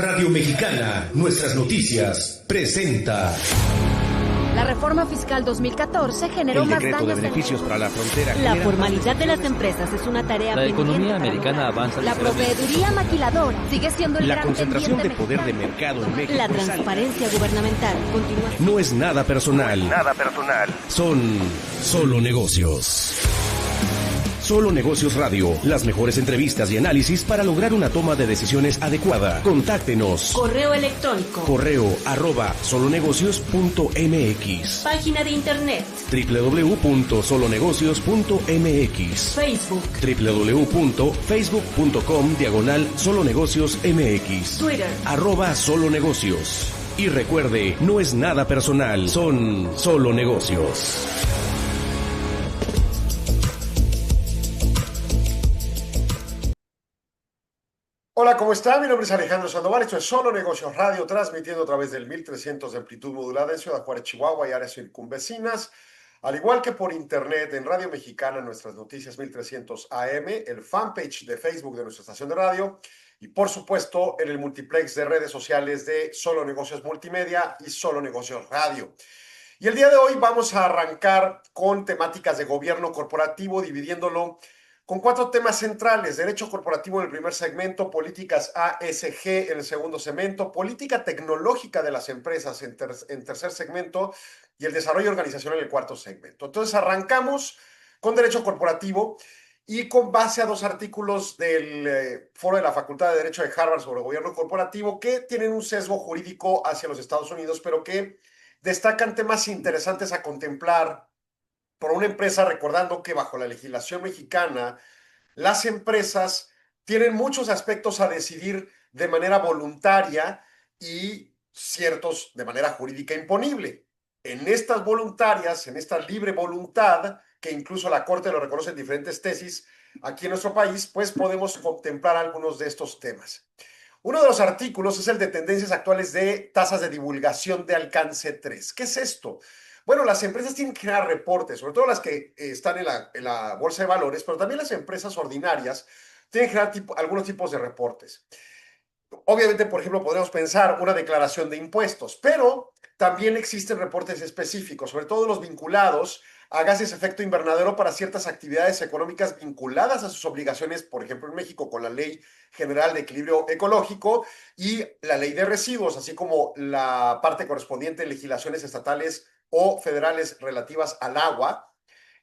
Radio Mexicana, nuestras noticias, presenta. La reforma fiscal 2014 generó más daños. El decreto de beneficios para la frontera. La formalidad de las empresas es una tarea pendiente. La economía americana avanza. La proveeduría maquiladora sigue siendo el gran concentración de pendiente poder de mercado en México. La transparencia gubernamental continúa. No es nada personal. Nada personal. Son solo negocios. Solo Negocios Radio, las mejores entrevistas y análisis para lograr una toma de decisiones adecuada. Contáctenos. Correo electrónico. correo@solonegocios.mx. Página de internet. www.solonegocios.mx. Facebook. www.facebook.com/solonegociosmx. Twitter. @solonegocios. Y recuerde, no es nada personal, son solo negocios. Hola, ¿cómo está? Mi nombre es Alejandro Sandoval, esto es Solo Negocios Radio, transmitiendo a través del 1300 de amplitud modulada en Ciudad Juárez, Chihuahua y áreas circunvecinas, al igual que por internet en Radio Mexicana, nuestras noticias 1300 AM, el fanpage de Facebook de nuestra estación de radio y por supuesto en el multiplex de redes sociales de Solo Negocios Multimedia y Solo Negocios Radio. Y el día de hoy vamos a arrancar con temáticas de gobierno corporativo, dividiéndolo con 4 temas centrales: derecho corporativo en el primer segmento, políticas ASG en el segundo segmento, política tecnológica de las empresas en tercer segmento y el desarrollo organizacional en el cuarto segmento. Entonces arrancamos con derecho corporativo y con base a 2 artículos del Foro de la Facultad de Derecho de Harvard sobre gobierno corporativo que tienen un sesgo jurídico hacia los Estados Unidos, pero que destacan temas interesantes a contemplar por una empresa, recordando que bajo la legislación mexicana, las empresas tienen muchos aspectos a decidir de manera voluntaria y ciertos de manera jurídica imponible. En estas voluntarias, en esta libre voluntad, que incluso la Corte lo reconoce en diferentes tesis aquí en nuestro país, pues podemos contemplar algunos de estos temas. Uno de los artículos es el de tendencias actuales de tasas de divulgación de alcance 3. ¿Qué es esto? Bueno, las empresas tienen que generar reportes, sobre todo las que están en la bolsa de valores, pero también las empresas ordinarias tienen que generar algunos tipos de reportes. Obviamente, por ejemplo, podemos pensar una declaración de impuestos, pero también existen reportes específicos, sobre todo los vinculados a gases de efecto invernadero para ciertas actividades económicas vinculadas a sus obligaciones, por ejemplo, en México con la Ley General de Equilibrio Ecológico y la Ley de Residuos, así como la parte correspondiente en legislaciones estatales o federales relativas al agua,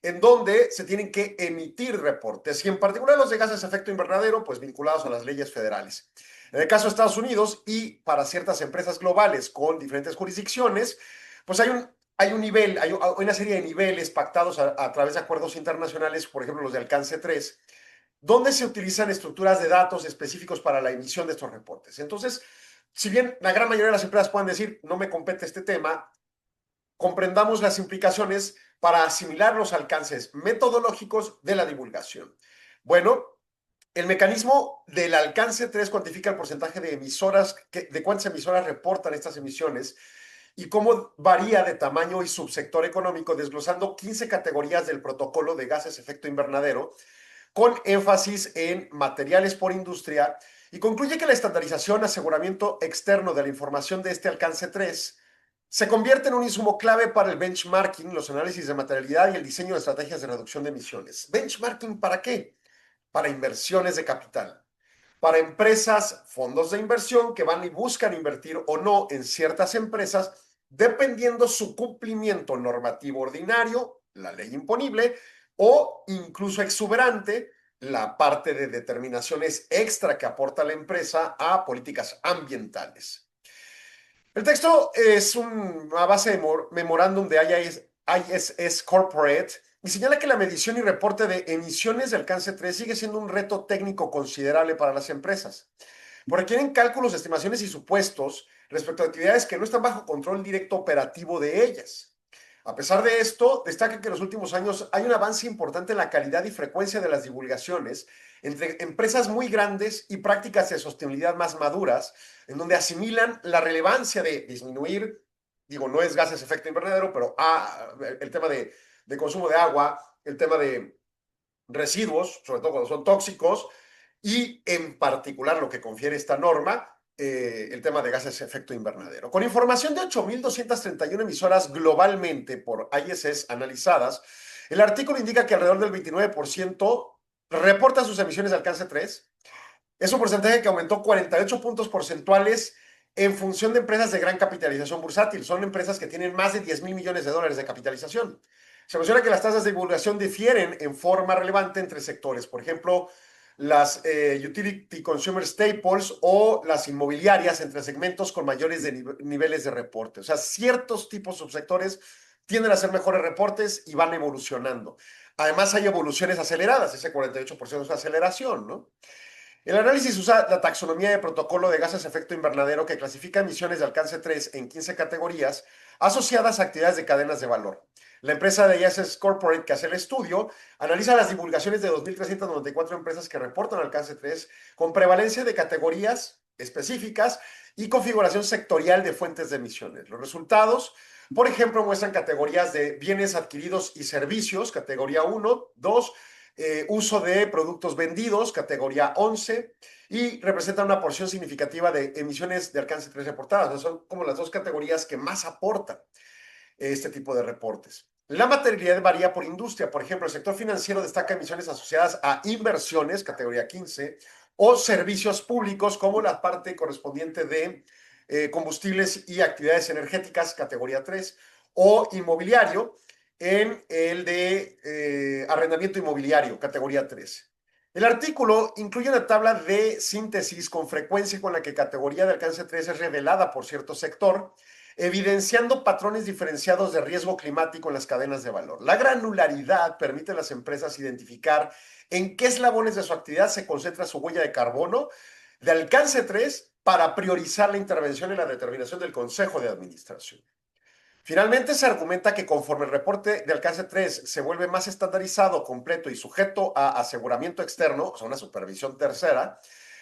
en donde se tienen que emitir reportes, y en particular los de gases de efecto invernadero, pues vinculados a las leyes federales. En el caso de Estados Unidos y para ciertas empresas globales con diferentes jurisdicciones, pues hay un nivel, hay una serie de niveles pactados a través de acuerdos internacionales, por ejemplo los de alcance 3, donde se utilizan estructuras de datos específicos para la emisión de estos reportes. Entonces, si bien la gran mayoría de las empresas pueden decir, no me compete este tema, comprendamos las implicaciones para asimilar los alcances metodológicos de la divulgación. Bueno, el mecanismo del alcance 3 cuantifica el porcentaje de emisoras, de cuántas emisoras reportan estas emisiones y cómo varía de tamaño y subsector económico, desglosando 15 categorías del protocolo de gases de efecto invernadero, con énfasis en materiales por industria, y concluye que la estandarización, aseguramiento externo de la información de este alcance 3 se convierte en un insumo clave para el benchmarking, los análisis de materialidad y el diseño de estrategias de reducción de emisiones. ¿Benchmarking para qué? Para inversiones de capital, para empresas, fondos de inversión que van y buscan invertir o no en ciertas empresas, dependiendo su cumplimiento normativo ordinario, la ley imponible, o incluso exuberante, la parte de determinaciones extra que aporta la empresa a políticas ambientales. El texto es una base de memorándum de ISS Corporate y señala que la medición y reporte de emisiones de alcance 3 sigue siendo un reto técnico considerable para las empresas. Requieren cálculos, estimaciones y supuestos respecto a actividades que no están bajo control directo operativo de ellas. A pesar de esto, destaca que en los últimos años hay un avance importante en la calidad y frecuencia de las divulgaciones entre empresas muy grandes y prácticas de sostenibilidad más maduras, en donde asimilan la relevancia de disminuir, digo, no es gases de efecto invernadero, pero el tema de consumo de agua, el tema de residuos, sobre todo cuando son tóxicos, y en particular lo que confiere esta norma, el tema de gases de efecto invernadero. Con información de 8.231 emisoras globalmente por ISS analizadas, el artículo indica que alrededor del 29% reporta sus emisiones de alcance 3. Es un porcentaje que aumentó 48 puntos porcentuales en función de empresas de gran capitalización bursátil. Son empresas que tienen más de 10 mil millones de dólares de capitalización. Se menciona que las tasas de divulgación difieren en forma relevante entre sectores. Por ejemplo, las utility consumer staples o las inmobiliarias entre segmentos con mayores niveles de reporte. O sea, ciertos tipos subsectores tienden a hacer mejores reportes y van evolucionando. Además, hay evoluciones aceleradas. Ese 48% es una aceleración, ¿no? El análisis usa la taxonomía de protocolo de gases de efecto invernadero que clasifica emisiones de alcance 3 en 15 categorías asociadas a actividades de cadenas de valor. La empresa de ISS Corporate que hace el estudio analiza las divulgaciones de 2.394 empresas que reportan alcance 3 con prevalencia de categorías específicas y configuración sectorial de fuentes de emisiones. Los resultados, por ejemplo, muestran categorías de bienes adquiridos y servicios, categoría 1, 2, uso de productos vendidos, categoría 11, y representan una porción significativa de emisiones de alcance 3 reportadas. O sea, son como las dos categorías que más aportan este tipo de reportes. La materialidad varía por industria. Por ejemplo, el sector financiero destaca emisiones asociadas a inversiones, categoría 15, o servicios públicos, como la parte correspondiente de combustibles y actividades energéticas, categoría 3, o inmobiliario, en el de arrendamiento inmobiliario, categoría 3. El artículo incluye una tabla de síntesis con frecuencia con la que categoría de alcance 3 es revelada por cierto sector, evidenciando patrones diferenciados de riesgo climático en las cadenas de valor. La granularidad permite a las empresas identificar en qué eslabones de su actividad se concentra su huella de carbono de alcance 3 para priorizar la intervención en la determinación del Consejo de Administración. Finalmente, se argumenta que conforme el reporte de alcance 3 se vuelve más estandarizado, completo y sujeto a aseguramiento externo, o sea, una supervisión tercera,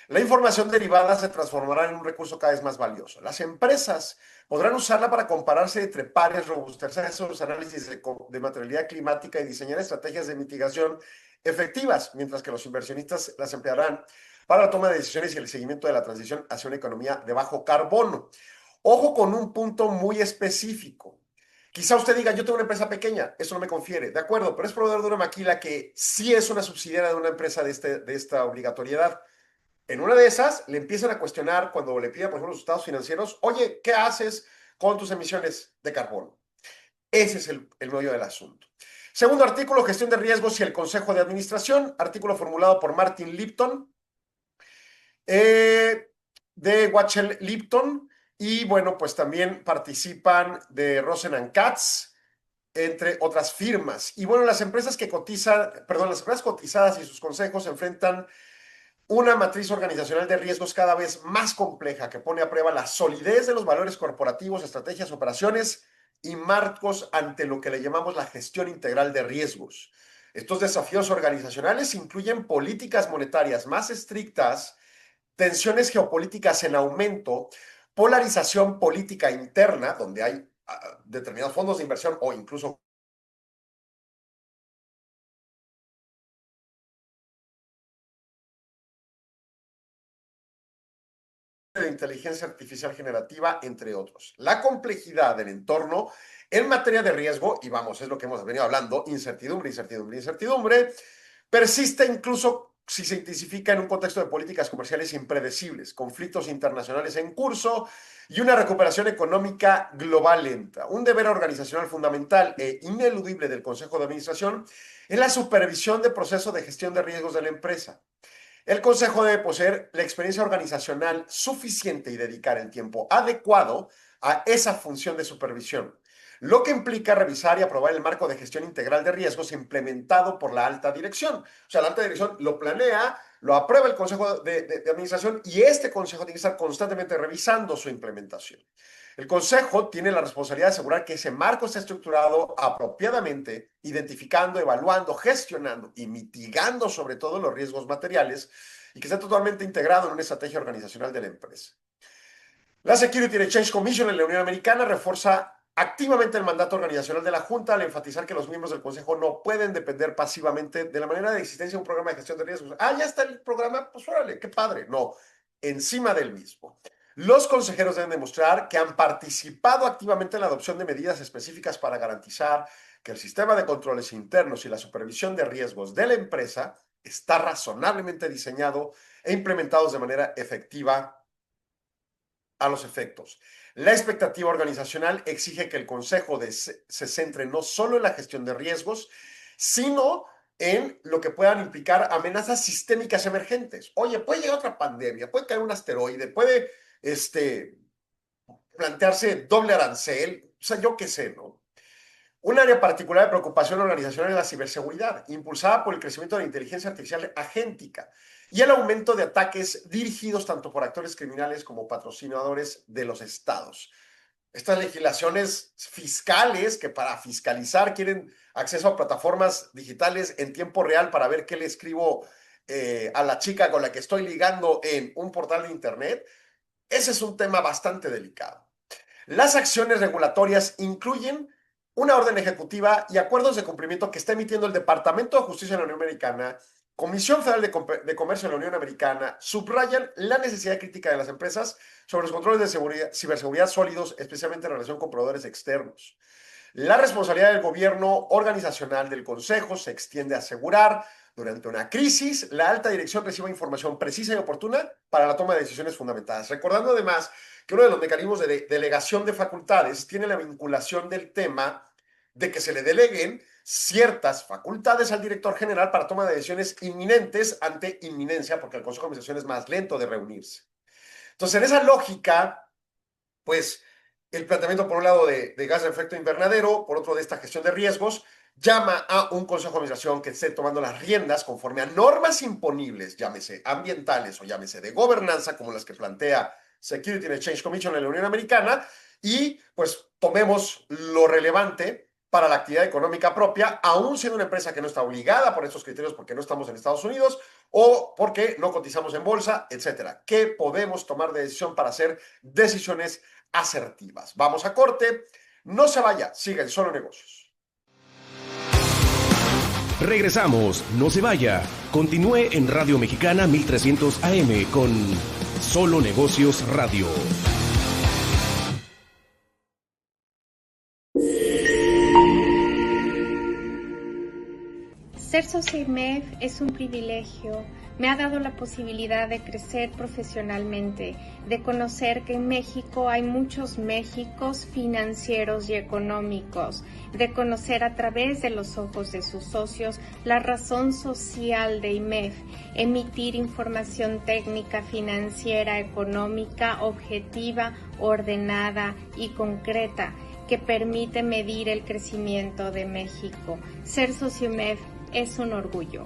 la información derivada se transformará en un recurso cada vez más valioso. Las empresas podrán usarla para compararse entre pares, robustecer sus análisis de materialidad climática y diseñar estrategias de mitigación efectivas, mientras que los inversionistas las emplearán para la toma de decisiones y el seguimiento de la transición hacia una economía de bajo carbono. Ojo con un punto muy específico. Quizá usted diga, yo tengo una empresa pequeña, eso no me confiere. De acuerdo, pero es proveedor de una maquila que sí es una subsidiaria de una empresa de esta obligatoriedad. En una de esas, le empiezan a cuestionar cuando le piden, por ejemplo, los estados financieros, oye, ¿qué haces con tus emisiones de carbono? Ese es el meollo del asunto. Segundo artículo, gestión de riesgos y el Consejo de Administración, artículo formulado por Martin Lipton, de Wachtell Lipton, y bueno, pues también participan de Rosen & Katz, entre otras firmas. Y bueno, las empresas que cotizan, perdón, las empresas cotizadas y sus consejos enfrentan una matriz organizacional de riesgos cada vez más compleja que pone a prueba la solidez de los valores corporativos, estrategias, operaciones y marcos ante lo que le llamamos la gestión integral de riesgos. Estos desafíos organizacionales incluyen políticas monetarias más estrictas, tensiones geopolíticas en aumento, polarización política interna, donde hay determinados fondos de inversión o incluso de inteligencia artificial generativa, entre otros. La complejidad del entorno en materia de riesgo, y vamos, es lo que hemos venido hablando, incertidumbre, incertidumbre, incertidumbre, persiste incluso si se intensifica en un contexto de políticas comerciales impredecibles, conflictos internacionales en curso y una recuperación económica global lenta. Un deber organizacional fundamental e ineludible del Consejo de Administración es la supervisión del proceso de gestión de riesgos de la empresa. El Consejo debe poseer la experiencia organizacional suficiente y dedicar el tiempo adecuado a esa función de supervisión, lo que implica revisar y aprobar el marco de gestión integral de riesgos implementado por la alta dirección. O sea, la alta dirección lo planea, lo aprueba el Consejo de Administración y este Consejo tiene que estar constantemente revisando su implementación. El Consejo tiene la responsabilidad de asegurar que ese marco esté estructurado apropiadamente, identificando, evaluando, gestionando y mitigando sobre todo los riesgos materiales y que esté totalmente integrado en una estrategia organizacional de la empresa. La Security and Exchange Commission en la Unión Americana refuerza activamente el mandato organizacional de la Junta al enfatizar que los miembros del Consejo no pueden depender pasivamente de la manera de existencia de un programa de gestión de riesgos. Ah, ya está el programa, pues órale, qué padre. No, encima del mismo. Los consejeros deben demostrar que han participado activamente en la adopción de medidas específicas para garantizar que el sistema de controles internos y la supervisión de riesgos de la empresa está razonablemente diseñado e implementados de manera efectiva a los efectos. La expectativa organizacional exige que el consejo se centre no solo en la gestión de riesgos, sino en lo que puedan implicar amenazas sistémicas emergentes. Oye, puede llegar otra pandemia, puede caer un asteroide, puede plantearse doble arancel, o sea, yo qué sé, ¿no? Un área particular de preocupación organizacional es la ciberseguridad, impulsada por el crecimiento de la inteligencia artificial agéntica y el aumento de ataques dirigidos tanto por actores criminales como patrocinadores de los estados. Estas legislaciones fiscales que para fiscalizar quieren acceso a plataformas digitales en tiempo real para ver qué le escribo a la chica con la que estoy ligando en un portal de internet, ese es un tema bastante delicado. Las acciones regulatorias incluyen una orden ejecutiva y acuerdos de cumplimiento que está emitiendo el Departamento de Justicia de la Unión Americana, Comisión Federal de Comercio de la Unión Americana, subrayan la necesidad crítica de las empresas sobre los controles de ciberseguridad sólidos, especialmente en relación con proveedores externos. La responsabilidad del gobierno organizacional del Consejo se extiende a asegurar, durante una crisis, la alta dirección reciba información precisa y oportuna para la toma de decisiones fundamentadas. Recordando además que uno de los mecanismos de delegación de facultades tiene la vinculación del tema de que se le deleguen ciertas facultades al director general para toma de decisiones inminentes ante inminencia, porque el Consejo de Administración es más lento de reunirse. Entonces, en esa lógica, pues, el planteamiento, por un lado, de gas de efecto invernadero, por otro, de esta gestión de riesgos, llama a un Consejo de Administración que esté tomando las riendas conforme a normas imponibles, llámese ambientales o llámese de gobernanza, como las que plantea Security and Exchange Commission en la Unión Americana, y pues tomemos lo relevante para la actividad económica propia, aún siendo una empresa que no está obligada por estos criterios porque no estamos en Estados Unidos o porque no cotizamos en bolsa, etcétera. ¿Qué podemos tomar de decisión para hacer decisiones asertivas? Vamos a corte. No se vaya, siga en Solo Negocios. Regresamos, no se vaya. Continúe en Radio Mexicana 1300 AM con Solo Negocios Radio. Ser socia IMEF es un privilegio. Me ha dado la posibilidad de crecer profesionalmente, de conocer que en México hay muchos Méxicos financieros y económicos, de conocer a través de los ojos de sus socios la razón social de IMEF, emitir información técnica, financiera, económica, objetiva, ordenada y concreta, que permite medir el crecimiento de México. Ser socio IMEF es un orgullo.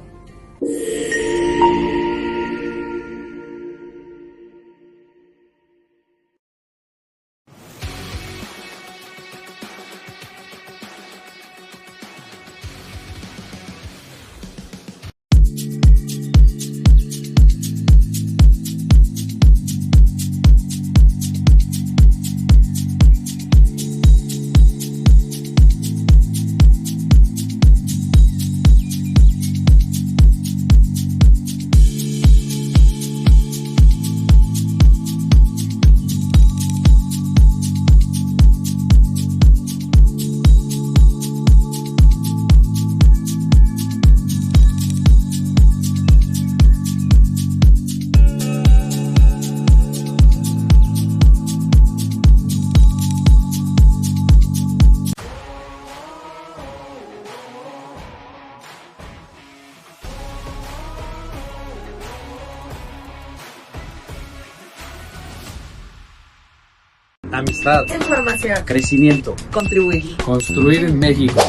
Amistad. Información. Crecimiento. Contribuir. Construir en México.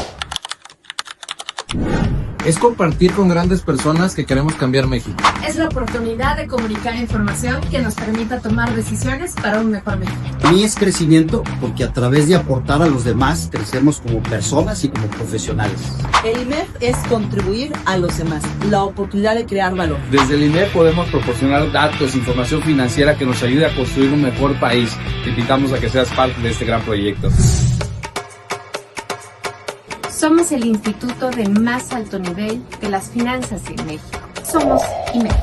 Es compartir con grandes personas que queremos cambiar México. Es la oportunidad de comunicar información que nos permita tomar decisiones para un mejor México. Para mí es crecimiento porque a través de aportar a los demás crecemos como personas y como profesionales. El IMEF es contribuir a los demás, la oportunidad de crear valor. Desde el IMEF podemos proporcionar datos, información financiera que nos ayude a construir un mejor país. Te invitamos a que seas parte de este gran proyecto. Somos el instituto de más alto nivel de las finanzas en México. Somos IMEF.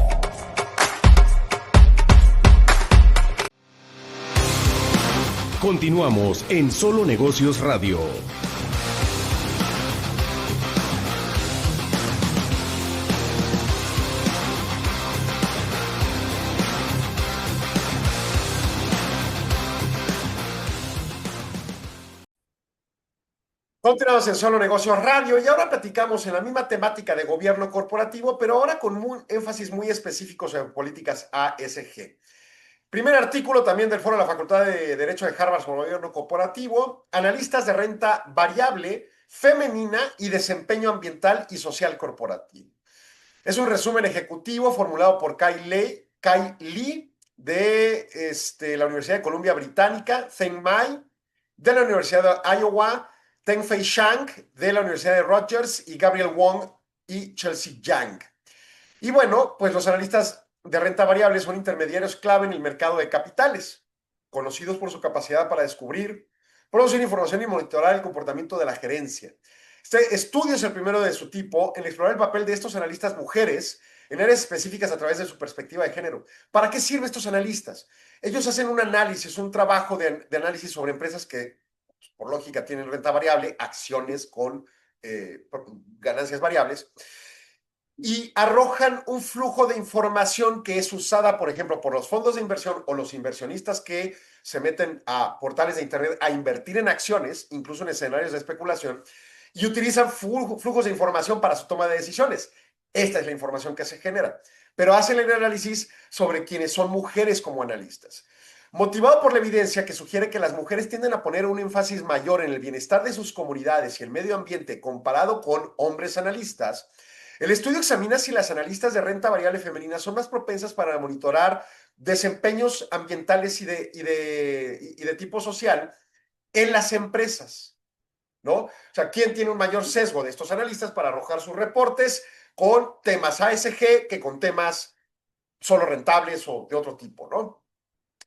Continuamos en Solo Negocios Radio. Continuamos en Solo Negocios Radio y ahora platicamos en la misma temática de gobierno corporativo, pero ahora con énfasis muy específicos en políticas ASG. Primer artículo también del Foro de la Facultad de Derecho de Harvard sobre gobierno corporativo, analistas de renta variable, femenina y desempeño ambiental y social corporativo. Es un resumen ejecutivo formulado por Kai Lee de la Universidad de Columbia Británica, Zheng Mai de la Universidad de Iowa, Teng-Fei Shang de la Universidad de Rutgers y Gabriel Wong y Chelsea Yang. Y bueno, pues los analistas de renta variable son intermediarios clave en el mercado de capitales, conocidos por su capacidad para descubrir, producir información y monitorar el comportamiento de la gerencia. Este estudio es el primero de su tipo en explorar el papel de estos analistas mujeres en áreas específicas a través de su perspectiva de género. ¿Para qué sirven estos analistas? Ellos hacen un análisis, un trabajo de análisis sobre empresas que, por lógica, tienen renta variable, acciones con ganancias variables, y arrojan un flujo de información que es usada, por ejemplo, por los fondos de inversión o los inversionistas que se meten a portales de internet a invertir en acciones, incluso en escenarios de especulación, y utilizan flujos de información para su toma de decisiones. Esta es la información que se genera, pero hacen el análisis sobre quienes son mujeres como analistas. Motivado por la evidencia que sugiere que las mujeres tienden a poner un énfasis mayor en el bienestar de sus comunidades y el medio ambiente comparado con hombres analistas, el estudio examina si las analistas de renta variable femenina son más propensas para monitorar desempeños ambientales y de tipo social en las empresas, ¿no? O sea, ¿quién tiene un mayor sesgo de estos analistas para arrojar sus reportes con temas ASG que con temas solo rentables o de otro tipo, ¿no?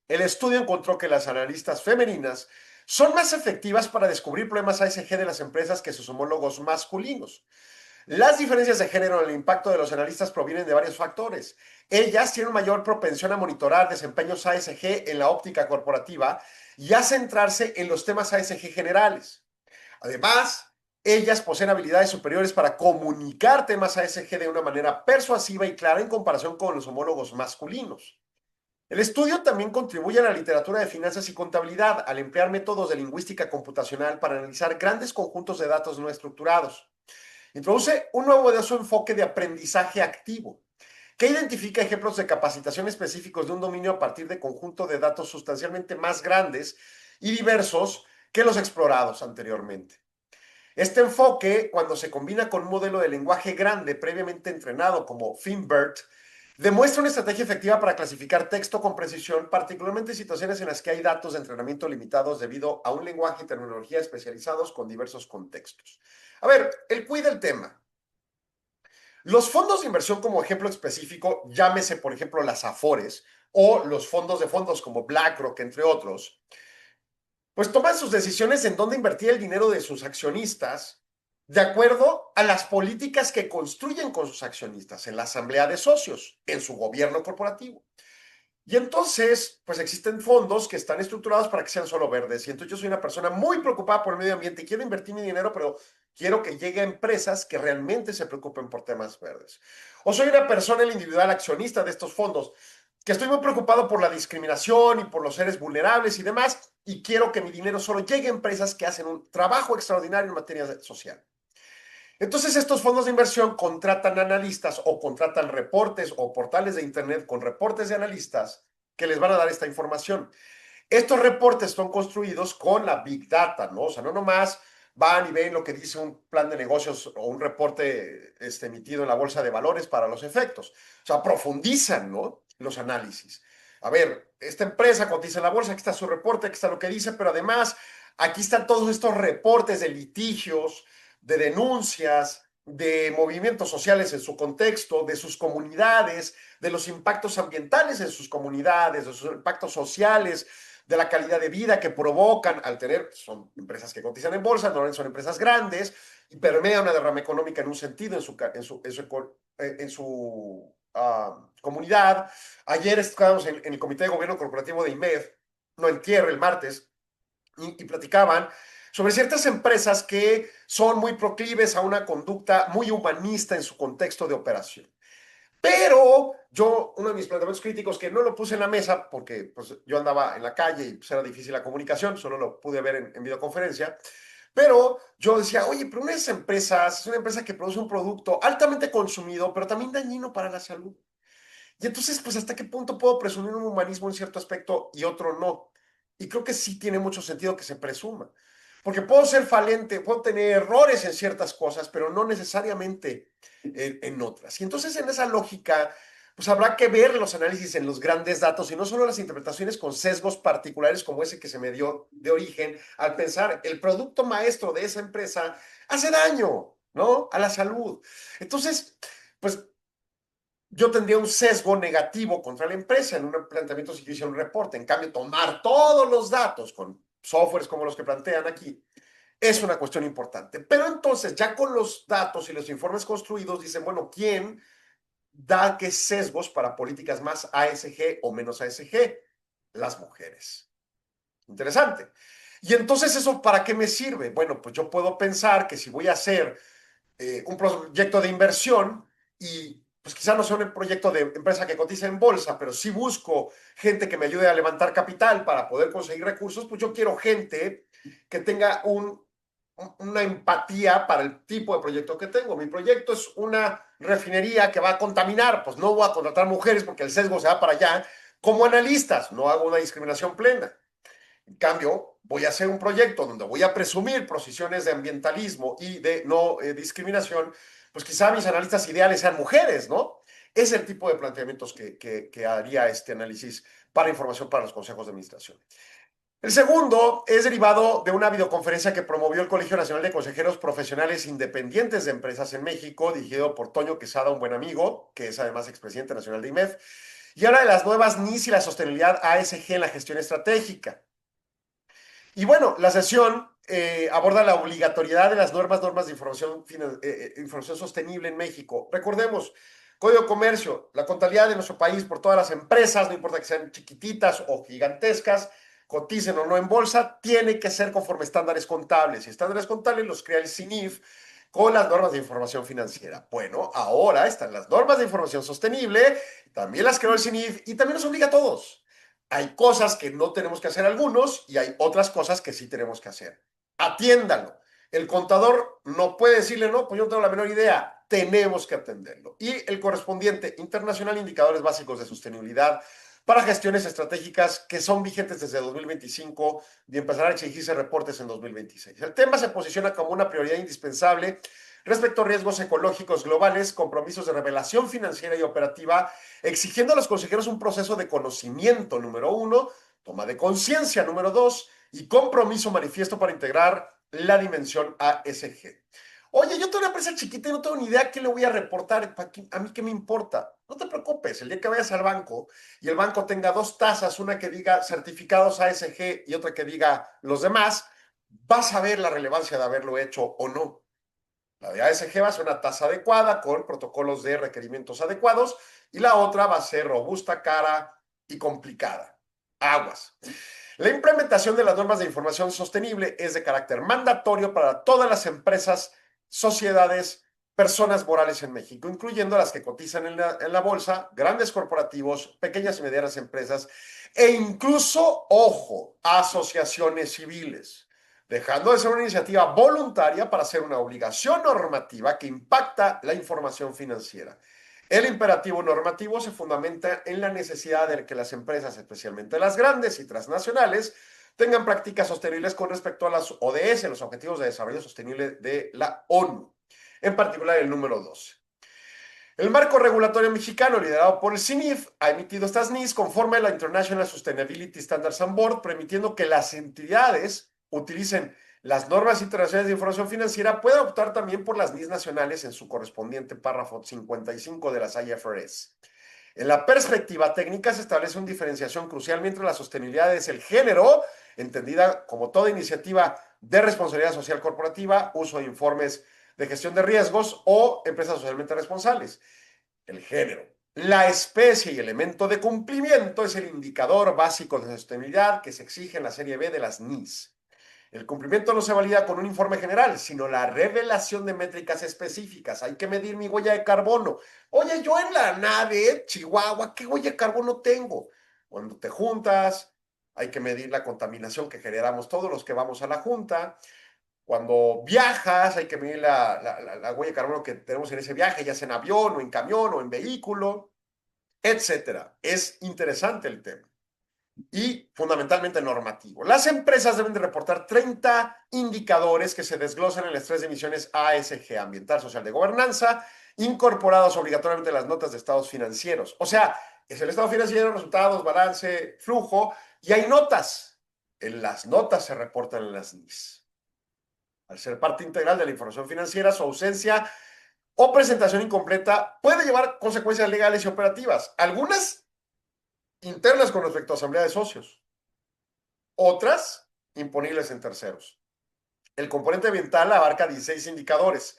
El estudio encontró que las analistas femeninas son más efectivas para descubrir problemas ASG de las empresas que sus homólogos masculinos. Las diferencias de género en el impacto de los analistas provienen de varios factores. Ellas tienen mayor propensión a monitorar desempeños ASG en la óptica corporativa y a centrarse en los temas ASG generales. Además, ellas poseen habilidades superiores para comunicar temas ASG de una manera persuasiva y clara en comparación con los homólogos masculinos. El estudio también contribuye a la literatura de finanzas y contabilidad al emplear métodos de lingüística computacional para analizar grandes conjuntos de datos no estructurados. Introduce un nuevo enfoque de aprendizaje activo, que identifica ejemplos de capacitación específicos de un dominio a partir de conjunto de datos sustancialmente más grandes y diversos que los explorados anteriormente. Este enfoque, cuando se combina con un modelo de lenguaje grande previamente entrenado como FinBERT, demuestra una estrategia efectiva para clasificar texto con precisión, particularmente en situaciones en las que hay datos de entrenamiento limitados debido a un lenguaje y terminología especializados con diversos contextos. A ver, el quid del tema. Los fondos de inversión como ejemplo específico, llámese por ejemplo las Afores o los fondos de fondos como BlackRock, entre otros, pues toman sus decisiones en dónde invertir el dinero de sus accionistas de acuerdo a las políticas que construyen con sus accionistas en la asamblea de socios, en su gobierno corporativo. Y entonces, pues existen fondos que están estructurados para que sean solo verdes. Y entonces yo soy una persona muy preocupada por el medio ambiente y quiero invertir mi dinero, pero quiero que llegue a empresas que realmente se preocupen por temas verdes. O soy una persona, el individual accionista de estos fondos, que estoy muy preocupado por la discriminación y por los seres vulnerables y demás, y quiero que mi dinero solo llegue a empresas que hacen un trabajo extraordinario en materia social. Entonces estos fondos de inversión contratan analistas o contratan reportes o portales de internet con reportes de analistas que les van a dar esta información. Estos reportes son construidos con la Big Data, ¿no? O sea, no nomás van y ven lo que dice un plan de negocios o un reporte emitido en la bolsa de valores para los efectos. O sea, profundizan, ¿no?, los análisis. A ver, esta empresa cotiza en la bolsa, aquí está su reporte, aquí está lo que dice, pero además aquí están todos estos reportes de litigios, de denuncias, de movimientos sociales en su contexto, de sus comunidades, de los impactos ambientales en sus comunidades, de sus impactos sociales, de la calidad de vida que provocan al tener, son empresas que cotizan en bolsa, normalmente son empresas grandes, y permean una derrama económica en un sentido en su comunidad. Ayer estábamos en el Comité de Gobierno Corporativo de IMED, no, el martes, y platicaban sobre ciertas empresas que son muy proclives a una conducta muy humanista en su contexto de operación. Pero yo, uno de mis planteamientos críticos, que no lo puse en la mesa porque pues, yo andaba en la calle y pues, era difícil la comunicación, solo lo pude ver en videoconferencia, pero yo decía, oye, pero una de esas empresas es una empresa que produce un producto altamente consumido, pero también dañino para la salud. Y entonces, pues, ¿hasta qué punto puedo presumir un humanismo en cierto aspecto y otro no? Y creo que sí tiene mucho sentido que se presuma. Porque puedo ser falente, puedo tener errores en ciertas cosas, pero no necesariamente en otras. Y entonces, en esa lógica, pues habrá que ver los análisis en los grandes datos y no solo las interpretaciones con sesgos particulares como ese que se me dio de origen al pensar el producto maestro de esa empresa hace daño, ¿no? A la salud. Entonces, pues yo tendría un sesgo negativo contra la empresa en un planteamiento si yo hiciera un reporte. En cambio, tomar todos los datos con softwares como los que plantean aquí es una cuestión importante. Pero entonces, ya con los datos y los informes construidos, dicen, bueno, ¿quién da qué sesgos para políticas más ASG o menos ASG? Las mujeres. Interesante. Y entonces, ¿eso para qué me sirve? Bueno, pues yo puedo pensar que si voy a hacer un proyecto de inversión y pues quizá no sea un proyecto de empresa que cotiza en bolsa, pero sí busco gente que me ayude a levantar capital para poder conseguir recursos, pues yo quiero gente que tenga una empatía para el tipo de proyecto que tengo. Mi proyecto es una refinería que va a contaminar, pues no voy a contratar mujeres porque el sesgo se va para allá. Como analistas, no hago una discriminación plena. En cambio, voy a hacer un proyecto donde voy a presumir posiciones de ambientalismo y de no discriminación, pues quizá mis analistas ideales sean mujeres, ¿no? Es el tipo de planteamientos que haría este análisis para información para los consejos de administración. El segundo es derivado de una videoconferencia que promovió el Colegio Nacional de Consejeros Profesionales Independientes de Empresas en México, dirigido por Toño Quesada, un buen amigo, que es además expresidente nacional de IMEF, y habla de las nuevas NIS y la sostenibilidad ASG en la gestión estratégica. Y bueno, la sesión aborda la obligatoriedad de las normas de información sostenible en México. Recordemos, Código de Comercio, la contabilidad de nuestro país por todas las empresas, no importa que sean chiquititas o gigantescas, coticen o no en bolsa, tiene que ser conforme estándares contables. Y estándares contables los crea el CINIF con las normas de información financiera. Bueno, ahora están las normas de información sostenible, también las creó el CINIF y también nos obliga a todos. Hay cosas que no tenemos que hacer algunos y hay otras cosas que sí tenemos que hacer. Atiéndalo. El contador no puede decirle, no, pues yo no tengo la menor idea. Tenemos que atenderlo. Y el correspondiente internacional indicadores básicos de sostenibilidad para gestiones estratégicas que son vigentes desde 2025 y empezarán a exigirse reportes en 2026. El tema se posiciona como una prioridad indispensable respecto a riesgos ecológicos globales, compromisos de revelación financiera y operativa, exigiendo a los consejeros un proceso de conocimiento, número 1, toma de conciencia, número 2, y compromiso manifiesto para integrar la dimensión ASG. Oye, yo tengo una empresa chiquita y no tengo ni idea a qué le voy a reportar. ¿A mí qué me importa? No te preocupes, el día que vayas al banco y el banco tenga dos tazas, una que diga certificados ASG y otra que diga los demás, vas a ver la relevancia de haberlo hecho o no. La de ASG va a ser una tasa adecuada con protocolos de requerimientos adecuados y la otra va a ser robusta, cara y complicada. Aguas. La implementación de las normas de información sostenible es de carácter mandatorio para todas las empresas, sociedades, personas morales en México, incluyendo las que cotizan en la bolsa, grandes corporativos, pequeñas y medianas empresas e incluso, ojo, asociaciones civiles, dejando de ser una iniciativa voluntaria para ser una obligación normativa que impacta la información financiera. El imperativo normativo se fundamenta en la necesidad de que las empresas, especialmente las grandes y transnacionales, tengan prácticas sostenibles con respecto a las ODS, los Objetivos de Desarrollo Sostenible de la ONU, en particular el número 12. El marco regulatorio mexicano, liderado por el CINIF, ha emitido estas NIS conforme a la International Sustainability Standards and Board, permitiendo que las entidades utilicen las normas internacionales de información financiera, pueden optar también por las NIS nacionales en su correspondiente párrafo 55 de las IFRS. En la perspectiva técnica se establece una diferenciación crucial mientras la sostenibilidad es el género, entendida como toda iniciativa de responsabilidad social corporativa, uso de informes de gestión de riesgos o empresas socialmente responsables. El género. La especie y elemento de cumplimiento es el indicador básico de sostenibilidad que se exige en la serie B de las NIS. El cumplimiento no se valida con un informe general, sino la revelación de métricas específicas. Hay que medir mi huella de carbono. Oye, yo en la nave, Chihuahua, ¿qué huella de carbono tengo? Cuando te juntas, hay que medir la contaminación que generamos todos los que vamos a la junta. Cuando viajas, hay que medir la huella de carbono que tenemos en ese viaje, ya sea en avión o en camión o en vehículo, etcétera. Es interesante el tema. Y fundamentalmente normativo. Las empresas deben de reportar 30 indicadores que se desglosan en las 3 emisiones ASG, ambiental, social, de gobernanza, incorporados obligatoriamente en las notas de estados financieros. O sea, es el estado financiero, resultados, balance, flujo, y hay notas. En las notas se reportan en las NIS. Al ser parte integral de la información financiera, su ausencia o presentación incompleta puede llevar consecuencias legales y operativas. Algunas internas con respecto a asamblea de socios, otras imponibles en terceros. El componente ambiental abarca 16 indicadores,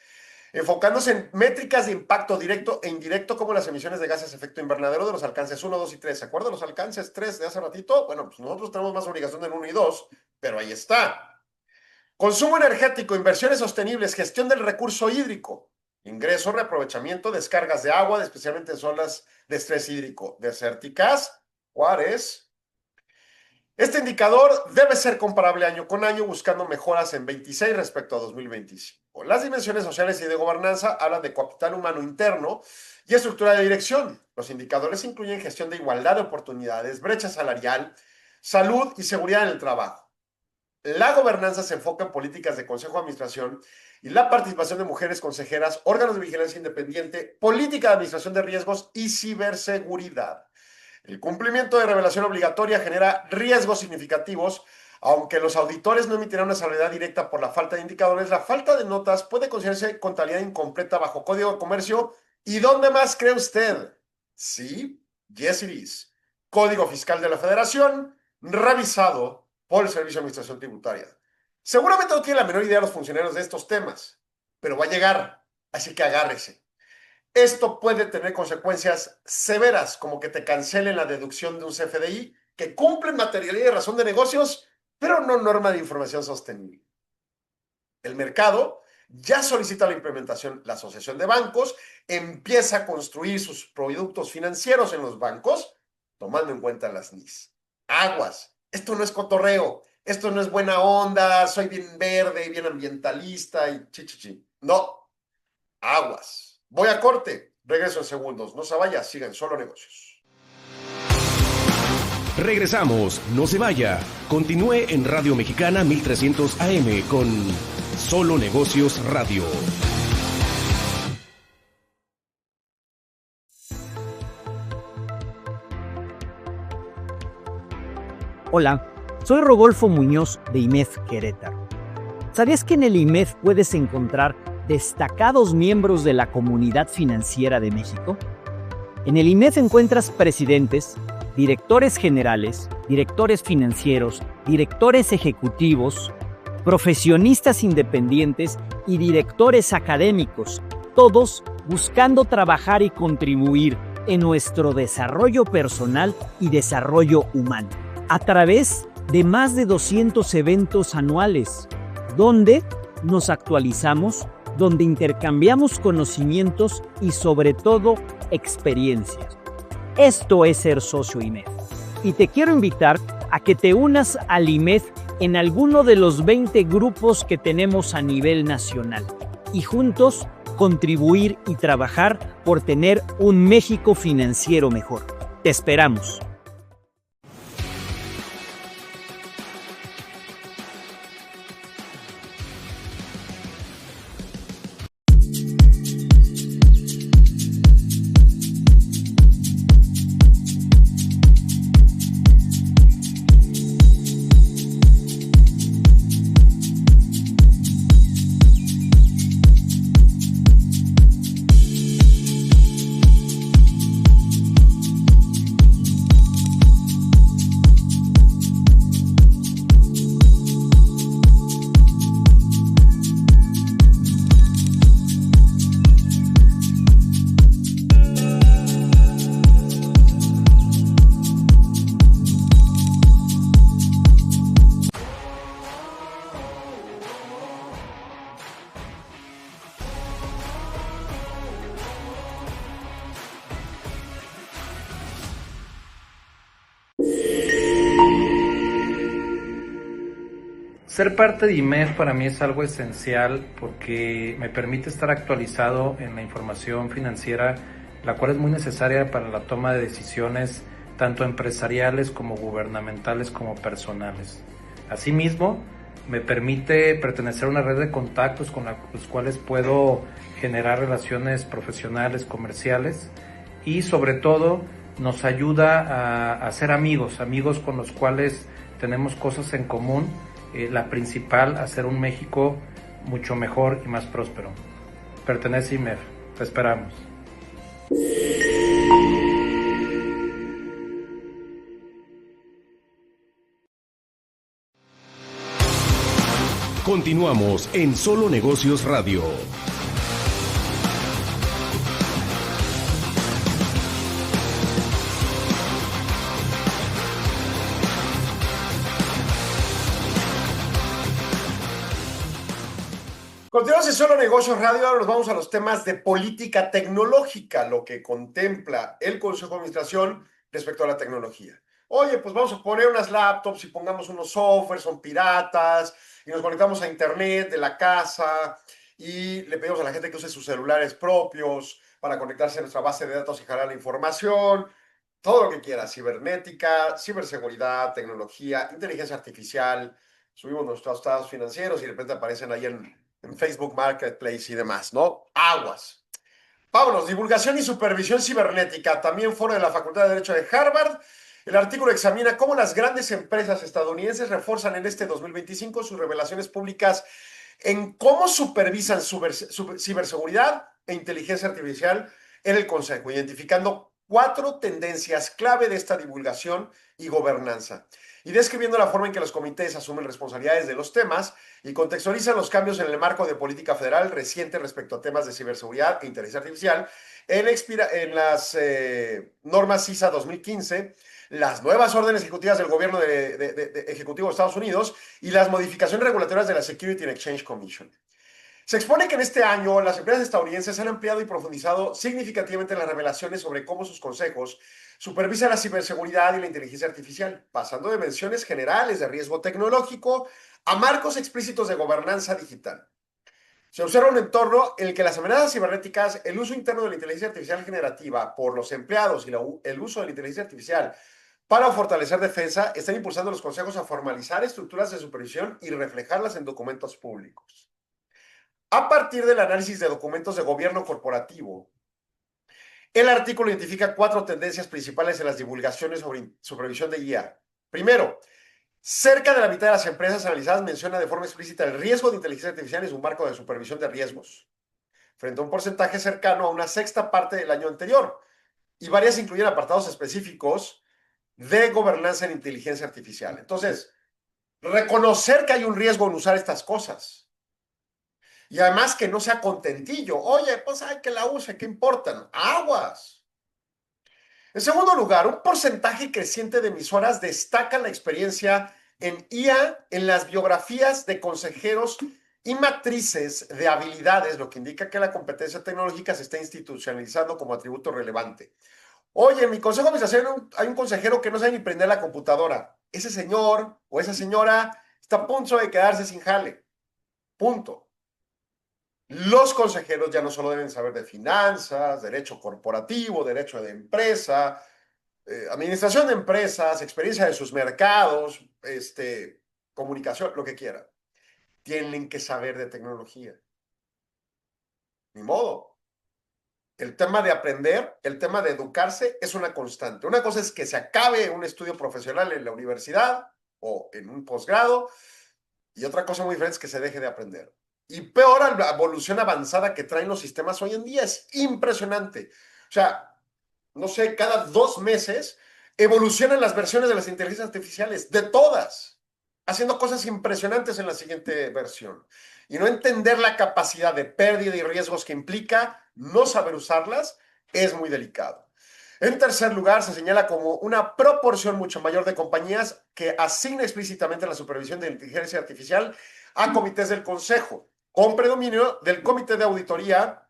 enfocándose en métricas de impacto directo e indirecto como las emisiones de gases de efecto invernadero de los alcances 1, 2 y 3. ¿Se acuerdan los alcances 3 de hace ratito? Bueno, pues nosotros tenemos más obligación en 1 y 2, pero ahí está. Consumo energético, inversiones sostenibles, gestión del recurso hídrico, ingreso, reaprovechamiento, descargas de agua, especialmente en zonas de estrés hídrico desérticas. Juárez. Este indicador debe ser comparable año con año, buscando mejoras en 26 respecto a 2025. Las dimensiones sociales y de gobernanza hablan de capital humano interno y estructura de dirección. Los indicadores incluyen gestión de igualdad de oportunidades, brecha salarial, salud y seguridad en el trabajo. La gobernanza se enfoca en políticas de consejo de administración y la participación de mujeres consejeras, órganos de vigilancia independiente, política de administración de riesgos y ciberseguridad. El cumplimiento de revelación obligatoria genera riesgos significativos. Aunque los auditores no emitirán una salvedad directa por la falta de indicadores, la falta de notas puede considerarse contabilidad incompleta bajo Código de Comercio. ¿Y dónde más cree usted? Sí, yes it is. Código Fiscal de la Federación, revisado por el Servicio de Administración Tributaria. Seguramente no tiene la menor idea los funcionarios de estos temas, pero va a llegar, así que agárrese. Esto puede tener consecuencias severas, como que te cancelen la deducción de un CFDI que cumple materialidad y razón de negocios, pero no norma de información sostenible. El mercado ya solicita la implementación. La Asociación de Bancos empieza a construir sus productos financieros en los bancos, tomando en cuenta las NIS. Aguas, esto no es cotorreo, esto no es buena onda, soy bien verde, bien ambientalista y chichichi. No, aguas. Voy a corte, regreso en segundos. No se vaya, sigan Solo Negocios. Regresamos, no se vaya. Continúe en Radio Mexicana 1300 AM con Solo Negocios Radio. Hola, soy Rodolfo Muñoz de IMEF Querétaro. ¿Sabías que en el IMEF puedes encontrar destacados miembros de la comunidad financiera de México? En el IMEF encuentras presidentes, directores generales, directores financieros, directores ejecutivos, profesionistas independientes y directores académicos, todos buscando trabajar y contribuir en nuestro desarrollo personal y desarrollo humano, a través de más de 200 eventos anuales, donde nos actualizamos, donde intercambiamos conocimientos y sobre todo experiencias. Esto es ser socio IMEF. Y te quiero invitar a que te unas al IMEF en alguno de los 20 grupos que tenemos a nivel nacional y juntos contribuir y trabajar por tener un México financiero mejor. Te esperamos. Ser parte de IMEF para mí es algo esencial porque me permite estar actualizado en la información financiera, la cual es muy necesaria para la toma de decisiones tanto empresariales como gubernamentales como personales. Asimismo, me permite pertenecer a una red de contactos con los cuales puedo generar relaciones profesionales, comerciales y sobre todo nos ayuda a ser amigos con los cuales tenemos cosas en común. La principal, hacer un México mucho mejor y más próspero. Pertenece a IMEF. Te esperamos. Continuamos en Solo Negocios Radio. Continuamos en Solo Negocios Radio. Ahora nos vamos a los temas de política tecnológica, lo que contempla el Consejo de Administración respecto a la tecnología. Oye, pues vamos a poner unas laptops y pongamos unos software, son piratas, y nos conectamos a internet de la casa y le pedimos a la gente que use sus celulares propios para conectarse a nuestra base de datos y jalar la información, todo lo que quiera, cibernética, ciberseguridad, tecnología, inteligencia artificial. Subimos nuestros estados financieros y de repente aparecen ahí en Facebook Marketplace y demás, ¿no? Aguas. Vámonos, divulgación y supervisión cibernética, también foro de la Facultad de Derecho de Harvard. El artículo examina cómo las grandes empresas estadounidenses refuerzan en este 2025 sus revelaciones públicas en cómo supervisan ciberseguridad e inteligencia artificial en el Consejo, identificando 4 tendencias clave de esta divulgación y gobernanza, y describiendo la forma en que los comités asumen responsabilidades de los temas y contextualizan los cambios en el marco de política federal reciente respecto a temas de ciberseguridad e inteligencia artificial en las normas CISA 2015, las nuevas órdenes ejecutivas del gobierno ejecutivo de Estados Unidos y las modificaciones regulatorias de la Security and Exchange Commission. Se expone que en este año las empresas estadounidenses han ampliado y profundizado significativamente las revelaciones sobre cómo sus consejos supervisan la ciberseguridad y la inteligencia artificial, pasando de menciones generales de riesgo tecnológico a marcos explícitos de gobernanza digital. Se observa un entorno en el que las amenazas cibernéticas, el uso interno de la inteligencia artificial generativa por los empleados y el uso de la inteligencia artificial para fortalecer defensa están impulsando a los consejos a formalizar estructuras de supervisión y reflejarlas en documentos públicos. A partir del análisis de documentos de gobierno corporativo, el artículo identifica 4 tendencias principales en las divulgaciones sobre supervisión de IA. Primero, cerca de la mitad de las empresas analizadas menciona de forma explícita el riesgo de inteligencia artificial en su marco de supervisión de riesgos, frente a un porcentaje cercano a una sexta parte del año anterior, y varias incluyen apartados específicos de gobernanza en inteligencia artificial. Entonces, reconocer que hay un riesgo en usar estas cosas. Y además que no sea contentillo. Oye, pues hay que la use, ¿qué importan? Aguas. En segundo lugar, un porcentaje creciente de emisoras destacan la experiencia en IA en las biografías de consejeros y matrices de habilidades, lo que indica que la competencia tecnológica se está institucionalizando como atributo relevante. Oye, en mi consejo de administración hay un consejero que no sabe ni prender la computadora. Ese señor o esa señora está a punto de quedarse sin jale. Punto. Los consejeros ya no solo deben saber de finanzas, derecho corporativo, derecho de empresa, administración de empresas, experiencia de sus mercados, comunicación, lo que quieran. Tienen que saber de tecnología. Ni modo. El tema de aprender, el tema de educarse es una constante. Una cosa es que se acabe un estudio profesional en la universidad o en un posgrado, y otra cosa muy diferente es que se deje de aprender. Y peor, la evolución avanzada que traen los sistemas hoy en día es impresionante. O sea, no sé, cada 2 meses evolucionan las versiones de las inteligencias artificiales, de todas, haciendo cosas impresionantes en la siguiente versión. Y no entender la capacidad de pérdida y riesgos que implica no saber usarlas es muy delicado. En tercer lugar, se señala como una proporción mucho mayor de compañías que asigna explícitamente la supervisión de inteligencia artificial a comités del Consejo, con predominio del Comité de Auditoría,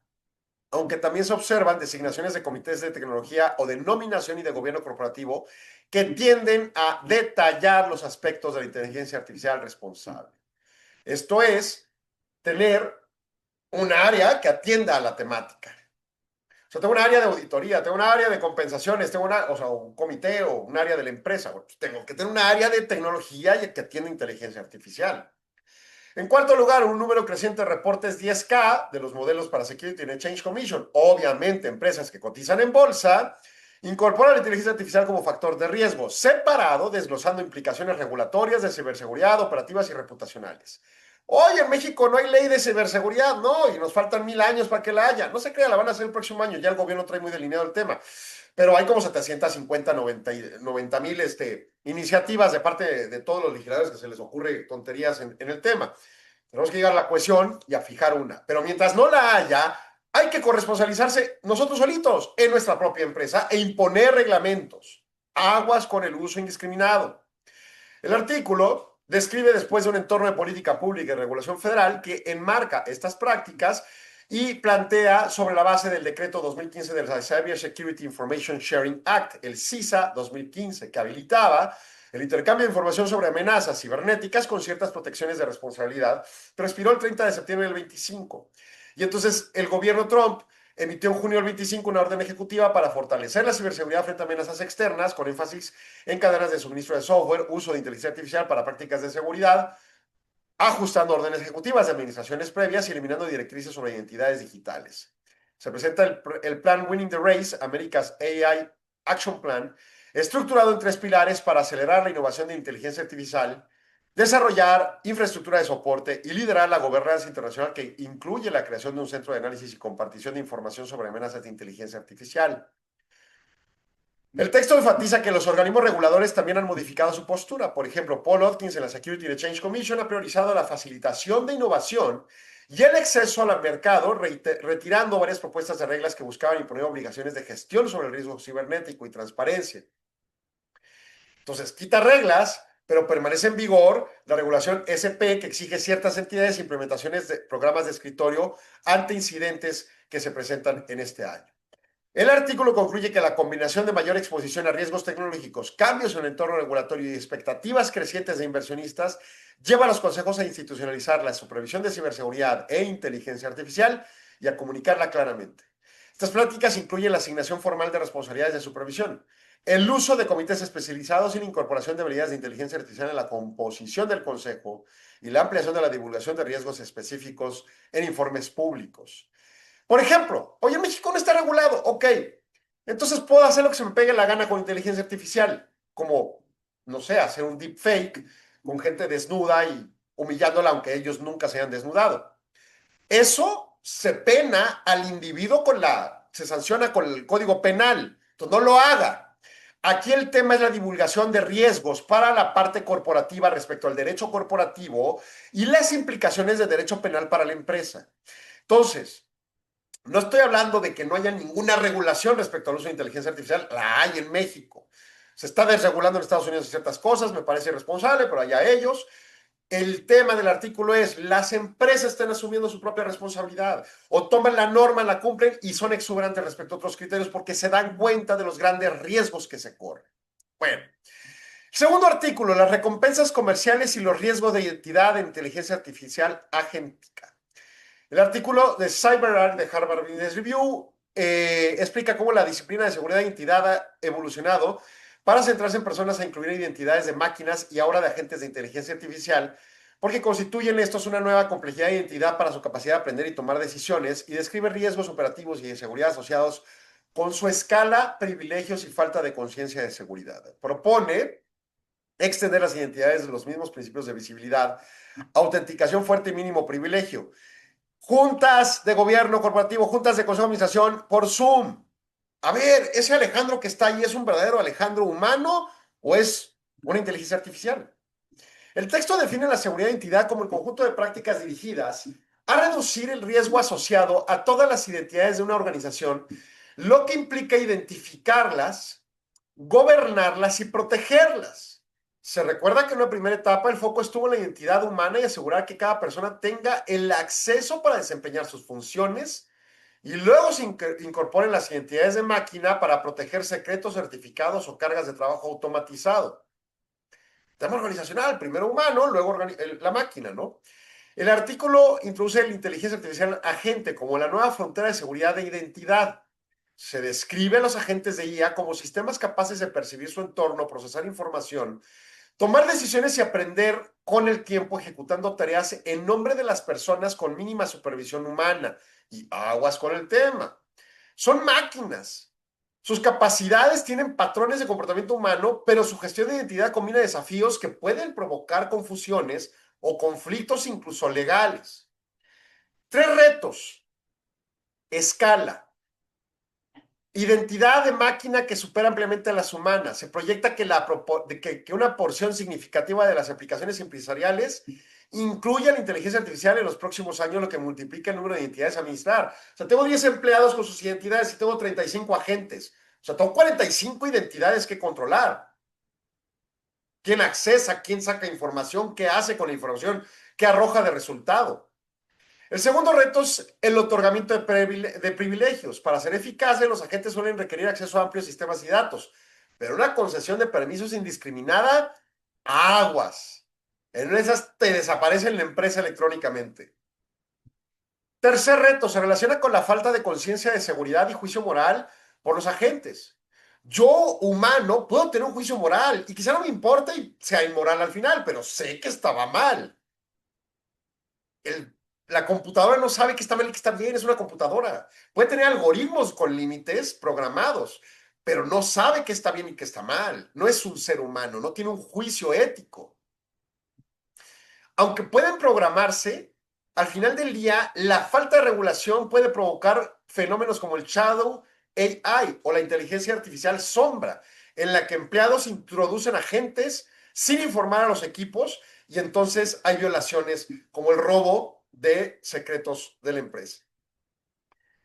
aunque también se observan designaciones de comités de tecnología o de nominación y de gobierno corporativo que tienden a detallar los aspectos de la inteligencia artificial responsable. Esto es tener un área que atienda a la temática. O sea, tengo un área de auditoría, tengo un área de compensaciones, tengo un comité o un área de la empresa. Bueno, pues tengo que tener un área de tecnología y que atienda inteligencia artificial. En cuarto lugar, un número creciente de reportes 10K de los modelos para Security and Exchange Commission. Obviamente, empresas que cotizan en bolsa incorporan la inteligencia artificial como factor de riesgo, separado, desglosando implicaciones regulatorias de ciberseguridad, operativas y reputacionales. Hoy en México no hay ley de ciberseguridad, no, y nos faltan 1000 años para que la haya. No se crea, la van a hacer el próximo año, ya el gobierno trae muy delineado el tema. Pero hay como 750, 90 mil iniciativas de parte de todos los legisladores que se les ocurre tonterías en el tema. Tenemos que llegar a la cohesión y a fijar una. Pero mientras no la haya, hay que corresponsabilizarse nosotros solitos en nuestra propia empresa e imponer reglamentos. Aguas con el uso indiscriminado. El artículo describe, después de un entorno de política pública y regulación federal, que enmarca estas prácticas y plantea sobre la base del decreto 2015 del Cyber Security Information Sharing Act, el CISA 2015, que habilitaba el intercambio de información sobre amenazas cibernéticas con ciertas protecciones de responsabilidad, pero expiró el 30 de septiembre del 25. Y entonces el gobierno Trump emitió en junio del 25 una orden ejecutiva para fortalecer la ciberseguridad frente a amenazas externas, con énfasis en cadenas de suministro de software, uso de inteligencia artificial para prácticas de seguridad, ajustando órdenes ejecutivas de administraciones previas y eliminando directrices sobre identidades digitales. Se presenta el plan Winning the Race, America's AI Action Plan, estructurado en 3 pilares para acelerar la innovación de inteligencia artificial, desarrollar infraestructura de soporte y liderar la gobernanza internacional que incluye la creación de un centro de análisis y compartición de información sobre amenazas de inteligencia artificial. El texto enfatiza que los organismos reguladores también han modificado su postura. Por ejemplo, Paul Hopkins en la Security and Exchange Commission ha priorizado la facilitación de innovación y el acceso al mercado, retirando varias propuestas de reglas que buscaban imponer obligaciones de gestión sobre el riesgo cibernético y transparencia. Entonces, quita reglas, pero permanece en vigor la regulación SP, que exige ciertas entidades e implementaciones de programas de escritorio ante incidentes que se presentan en este año. El artículo concluye que la combinación de mayor exposición a riesgos tecnológicos, cambios en el entorno regulatorio y expectativas crecientes de inversionistas lleva a los consejos a institucionalizar la supervisión de ciberseguridad e inteligencia artificial y a comunicarla claramente. Estas prácticas incluyen la asignación formal de responsabilidades de supervisión, el uso de comités especializados y la incorporación de habilidades de inteligencia artificial en la composición del consejo y la ampliación de la divulgación de riesgos específicos en informes públicos. Por ejemplo, oye, México no está regulado, ok, entonces puedo hacer lo que se me pegue la gana con inteligencia artificial, como, no sé, hacer un deepfake con gente desnuda y humillándola aunque ellos nunca se hayan desnudado. Eso se pena al individuo se sanciona con el Código Penal, entonces no lo haga. Aquí el tema es la divulgación de riesgos para la parte corporativa respecto al derecho corporativo y las implicaciones de derecho penal para la empresa. Entonces, no estoy hablando de que no haya ninguna regulación respecto al uso de inteligencia artificial, la hay en México. Se está desregulando en Estados Unidos ciertas cosas, me parece irresponsable, pero allá ellos. El tema del artículo es, las empresas están asumiendo su propia responsabilidad o toman la norma, la cumplen y son exuberantes respecto a otros criterios porque se dan cuenta de los grandes riesgos que se corren. Bueno, segundo artículo, las recompensas comerciales y los riesgos de identidad de inteligencia artificial agéntica. El artículo de CyberArk de Harvard Business Review explica cómo la disciplina de seguridad de identidad ha evolucionado para centrarse en personas a incluir identidades de máquinas y ahora de agentes de inteligencia artificial, porque constituyen estos una nueva complejidad de identidad para su capacidad de aprender y tomar decisiones y describe riesgos operativos y de seguridad asociados con su escala, privilegios y falta de conciencia de seguridad. Propone extender las identidades de los mismos principios de visibilidad, autenticación fuerte y mínimo privilegio, juntas de gobierno corporativo, juntas de consejo de administración por Zoom. A ver, ¿ese Alejandro que está ahí es un verdadero Alejandro humano o es una inteligencia artificial? El texto define la seguridad de identidad como el conjunto de prácticas dirigidas a reducir el riesgo asociado a todas las identidades de una organización, lo que implica identificarlas, gobernarlas y protegerlas. Se recuerda que en una primera etapa el foco estuvo en la identidad humana y asegurar que cada persona tenga el acceso para desempeñar sus funciones, y luego se incorporen las identidades de máquina para proteger secretos certificados o cargas de trabajo automatizado. Tema organizacional, primero humano, luego la máquina, ¿no? El artículo introduce la inteligencia artificial agente como la nueva frontera de seguridad de identidad. Se describe a los agentes de IA como sistemas capaces de percibir su entorno, procesar información, tomar decisiones y aprender con el tiempo, ejecutando tareas en nombre de las personas con mínima supervisión humana. Y aguas con el tema. Son máquinas. Sus capacidades tienen patrones de comportamiento humano, pero su gestión de identidad combina desafíos que pueden provocar confusiones o conflictos incluso legales. 3 retos. Escala. Identidad de máquina que supera ampliamente a las humanas. Se proyecta que una porción significativa de las aplicaciones empresariales incluya la inteligencia artificial en los próximos años, lo que multiplica el número de identidades a administrar. O sea, tengo 10 empleados con sus identidades y tengo 35 agentes. O sea, tengo 45 identidades que controlar. ¿Quién accesa? ¿Quién saca información? ¿Qué hace con la información? ¿Qué arroja de resultado? El segundo reto es el otorgamiento de privilegios. Para ser eficaces, los agentes suelen requerir acceso a amplios sistemas y datos, pero una concesión de permisos indiscriminada, aguas. En esas te desaparecen la empresa electrónicamente. Tercer reto, se relaciona con la falta de conciencia de seguridad y juicio moral por los agentes. Yo, humano, puedo tener un juicio moral y quizá no me importe y sea inmoral al final, pero sé que estaba mal. La computadora no sabe que está mal y que está bien, es una computadora. Puede tener algoritmos con límites programados, pero no sabe que está bien y que está mal. No es un ser humano, no tiene un juicio ético. Aunque pueden programarse, al final del día, la falta de regulación puede provocar fenómenos como el shadow AI o la inteligencia artificial sombra, en la que empleados introducen agentes sin informar a los equipos y entonces hay violaciones como el robo de secretos de la empresa.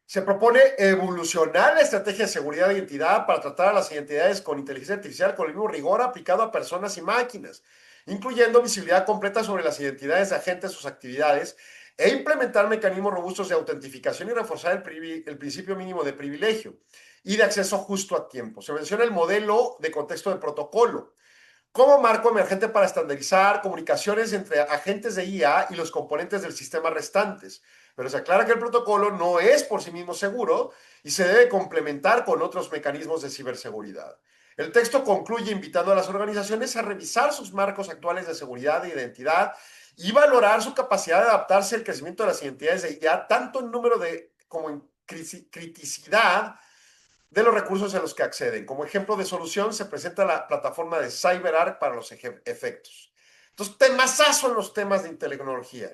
Se propone evolucionar la estrategia de seguridad de identidad para tratar a las identidades con inteligencia artificial con el mismo rigor aplicado a personas y máquinas, incluyendo visibilidad completa sobre las identidades de agentes, sus actividades, e implementar mecanismos robustos de autentificación y reforzar el principio mínimo de privilegio y de acceso justo a tiempo. Se menciona el modelo de contexto de protocolo como marco emergente para estandarizar comunicaciones entre agentes de IA y los componentes del sistema restantes. Pero se aclara que el protocolo no es por sí mismo seguro y se debe complementar con otros mecanismos de ciberseguridad. El texto concluye invitando a las organizaciones a revisar sus marcos actuales de seguridad e identidad y valorar su capacidad de adaptarse al crecimiento de las identidades de IA, tanto en número como en criticidad de los recursos a los que acceden. Como ejemplo de solución se presenta la plataforma de CyberArk para los efectos. Entonces, temazazo en los temas de tecnología.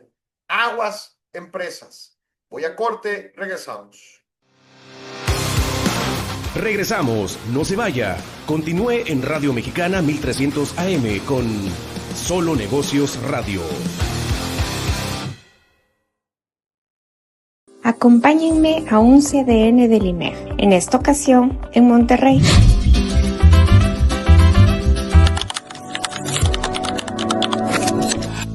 Aguas, empresas. Voy a corte, regresamos. Regresamos, no se vaya. Continúe en Radio Mexicana 1300 AM con Solo Negocios Radio. Acompáñenme a un CDN del IMEF, en esta ocasión en Monterrey.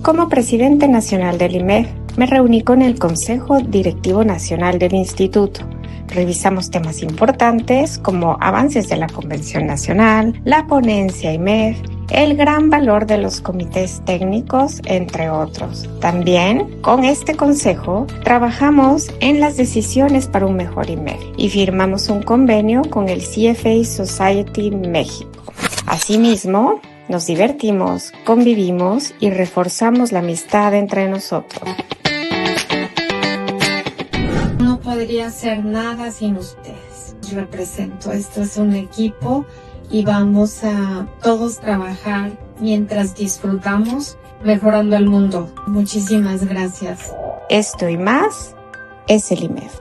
Como presidente nacional del IMEF, me reuní con el Consejo Directivo Nacional del Instituto. Revisamos temas importantes como avances de la Convención Nacional, la ponencia IMEF, el gran valor de los comités técnicos, entre otros. También, con este consejo, trabajamos en las decisiones para un mejor IMEF y firmamos un convenio con el CFA Society México. Asimismo, nos divertimos, convivimos y reforzamos la amistad entre nosotros. No podría hacer nada sin ustedes. Os represento, esto es un equipo y vamos a todos trabajar mientras disfrutamos mejorando el mundo. Muchísimas gracias. Esto y más es el IMEF.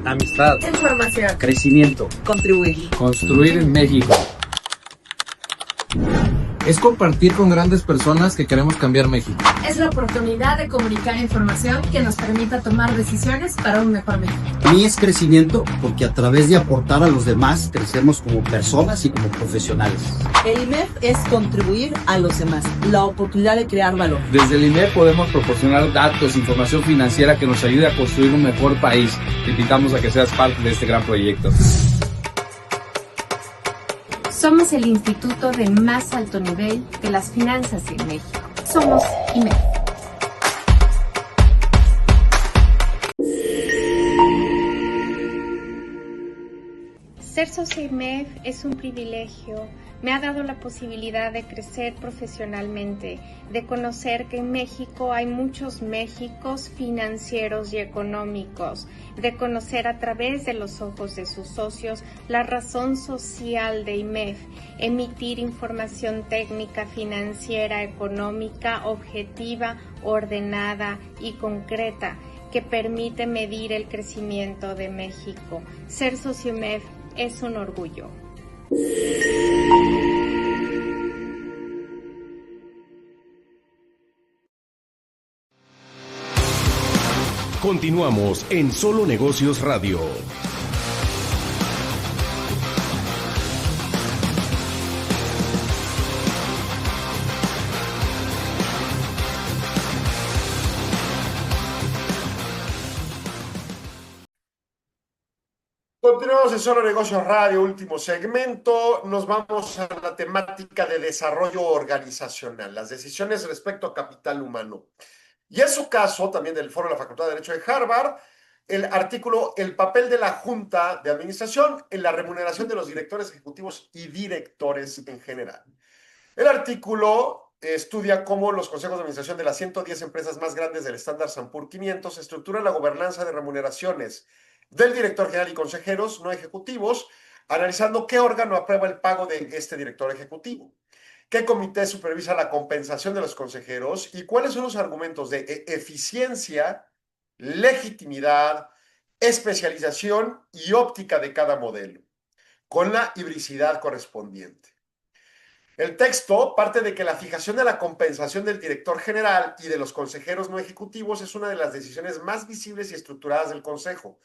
Amistad. Información. Crecimiento. Contribuir. Construir en México. Es compartir con grandes personas que queremos cambiar México. Es la oportunidad de comunicar información que nos permita tomar decisiones para un mejor México. Para mí es crecimiento porque a través de aportar a los demás crecemos como personas y como profesionales. El IMEF es contribuir a los demás, la oportunidad de crear valor. Desde el IMEF podemos proporcionar datos, información financiera que nos ayude a construir un mejor país. Te invitamos a que seas parte de este gran proyecto. Somos el instituto de más alto nivel de las finanzas en México. Somos IMEF. Ser socio IMEF es un privilegio. Me ha dado la posibilidad de crecer profesionalmente, de conocer que en México hay muchos Méxicos financieros y económicos, de conocer a través de los ojos de sus socios la razón social de IMEF, emitir información técnica, financiera, económica, objetiva, ordenada y concreta, que permite medir el crecimiento de México. Ser socio IMEF es un orgullo. Continuamos en Solo Negocios Radio. Continuamos en Solo Negocios Radio, último segmento. Nos vamos a la temática de desarrollo organizacional, las decisiones respecto a capital humano. Y en su caso, también del Foro de la Facultad de Derecho de Harvard, el artículo El papel de la Junta de Administración en la remuneración de los directores ejecutivos y directores en general. El artículo estudia cómo los consejos de administración de las 110 empresas más grandes del Standard & Poor's 500 estructuran la gobernanza de remuneraciones del director general y consejeros no ejecutivos, analizando qué órgano aprueba el pago de este director ejecutivo, qué comité supervisa la compensación de los consejeros y cuáles son los argumentos de eficiencia, legitimidad, especialización y óptica de cada modelo, con la hibricidad correspondiente. El texto parte de que la fijación de la compensación del director general y de los consejeros no ejecutivos es una de las decisiones más visibles y estructuradas del Consejo,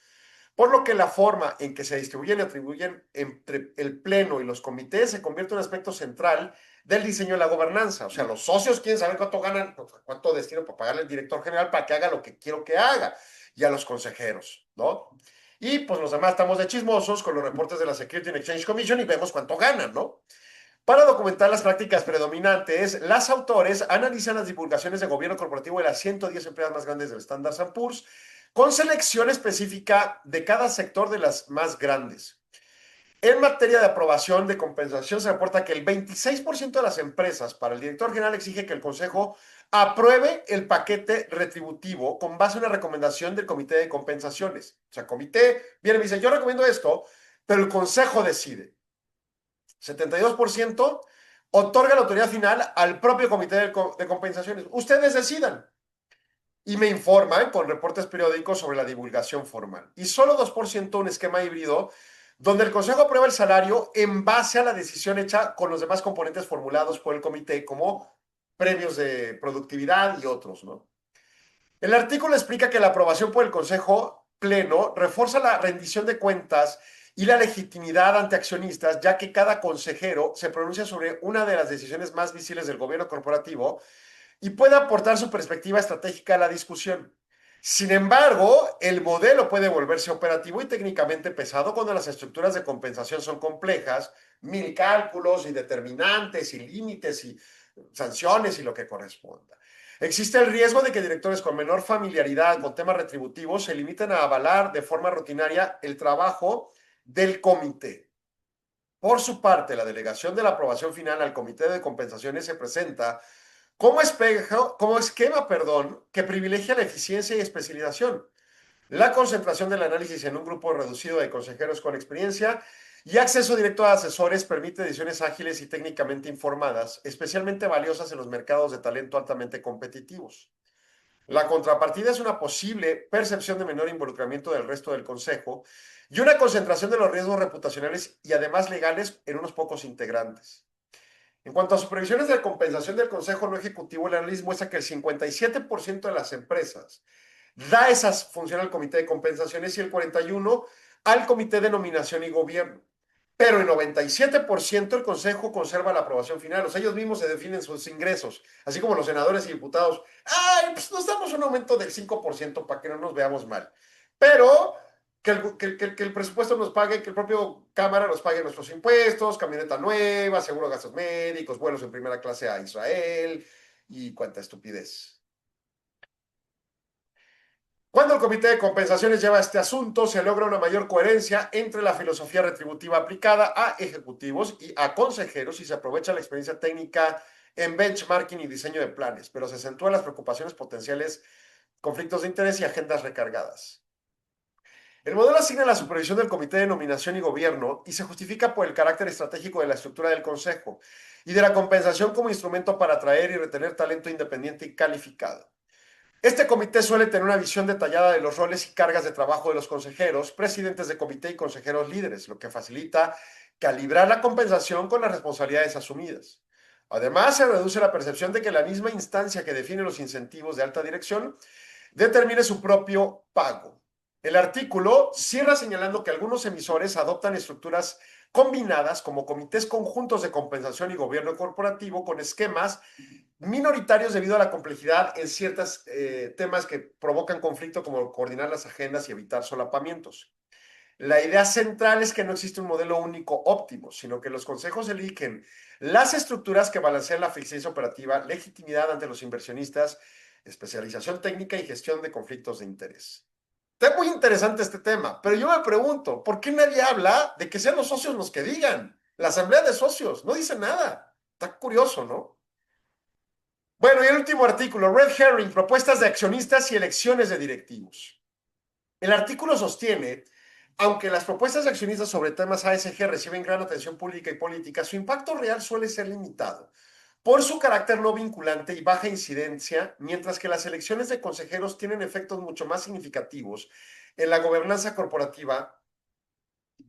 por lo que la forma en que se distribuyen y atribuyen entre el Pleno y los comités se convierte en un aspecto central del diseño de la gobernanza. O sea, los socios quieren saber cuánto ganan, cuánto destino para pagarle al director general para que haga lo que quiero que haga, y a los consejeros, ¿no? Y pues los demás estamos de chismosos con los reportes de la Securities and Exchange Commission y vemos cuánto ganan, ¿no? Para documentar las prácticas predominantes, las autores analizan las divulgaciones de gobierno corporativo de las 110 empresas más grandes del Standard & Poor's, con selección específica de cada sector de las más grandes. En materia de aprobación de compensación, se reporta que el 26% de las empresas para el director general exige que el Consejo apruebe el paquete retributivo con base en una recomendación del Comité de Compensaciones. O sea, el comité viene y dice, yo recomiendo esto, pero el Consejo decide. 72% otorga la autoridad final al propio Comité de Compensaciones. Ustedes decidan. Y me informan con reportes periódicos sobre la divulgación formal. Y solo 2% un esquema híbrido donde el Consejo aprueba el salario en base a la decisión hecha con los demás componentes formulados por el comité, como premios de productividad y otros, ¿no? El artículo explica que la aprobación por el Consejo Pleno refuerza la rendición de cuentas y la legitimidad ante accionistas, ya que cada consejero se pronuncia sobre una de las decisiones más visibles del gobierno corporativo y puede aportar su perspectiva estratégica a la discusión. Sin embargo, el modelo puede volverse operativo y técnicamente pesado cuando las estructuras de compensación son complejas, mil cálculos y determinantes y límites y sanciones y lo que corresponda. Existe el riesgo de que directores con menor familiaridad con temas retributivos se limiten a avalar de forma rutinaria el trabajo del comité. Por su parte, la delegación de la aprobación final al comité de compensaciones se presenta como esquema que privilegia la eficiencia y especialización, la concentración del análisis en un grupo reducido de consejeros con experiencia y acceso directo a asesores permite decisiones ágiles y técnicamente informadas, especialmente valiosas en los mercados de talento altamente competitivos. La contrapartida es una posible percepción de menor involucramiento del resto del Consejo y una concentración de los riesgos reputacionales y además legales en unos pocos integrantes. En cuanto a supervisiones de compensación del Consejo No Ejecutivo, el análisis muestra que el 57% de las empresas da esas funciones al Comité de Compensaciones y el 41% al Comité de Nominación y Gobierno. Pero el 97% el Consejo conserva la aprobación final. O sea, ellos mismos se definen sus ingresos, así como los senadores y diputados. ¡Ay, pues nos damos un aumento del 5% para que no nos veamos mal! Pero que el presupuesto nos pague, que el propio Cámara nos pague nuestros impuestos, camioneta nueva, seguro de gastos médicos, vuelos en primera clase a Israel y cuánta estupidez. Cuando el Comité de Compensaciones lleva este asunto, se logra una mayor coherencia entre la filosofía retributiva aplicada a ejecutivos y a consejeros y se aprovecha la experiencia técnica en benchmarking y diseño de planes, pero se acentúan las preocupaciones potenciales, conflictos de interés y agendas recargadas. El modelo asigna la supervisión del Comité de Nominación y Gobierno y se justifica por el carácter estratégico de la estructura del Consejo y de la compensación como instrumento para atraer y retener talento independiente y calificado. Este comité suele tener una visión detallada de los roles y cargas de trabajo de los consejeros, presidentes de comité y consejeros líderes, lo que facilita calibrar la compensación con las responsabilidades asumidas. Además, se reduce la percepción de que la misma instancia que define los incentivos de alta dirección determine su propio pago. El artículo cierra señalando que algunos emisores adoptan estructuras combinadas como comités conjuntos de compensación y gobierno corporativo con esquemas minoritarios debido a la complejidad en ciertos temas que provocan conflicto, como coordinar las agendas y evitar solapamientos. La idea central es que no existe un modelo único óptimo, sino que los consejos eligen las estructuras que balancean la eficiencia operativa, legitimidad ante los inversionistas, especialización técnica y gestión de conflictos de interés. Está muy interesante este tema, pero yo me pregunto, ¿por qué nadie habla de que sean los socios los que digan? La asamblea de socios no dice nada. Está curioso, ¿no? Bueno, y el último artículo, Red Herring, propuestas de accionistas y elecciones de directivos. El artículo sostiene, aunque las propuestas de accionistas sobre temas ASG reciben gran atención pública y política, su impacto real suele ser limitado por su carácter no vinculante y baja incidencia, mientras que las elecciones de consejeros tienen efectos mucho más significativos en la gobernanza corporativa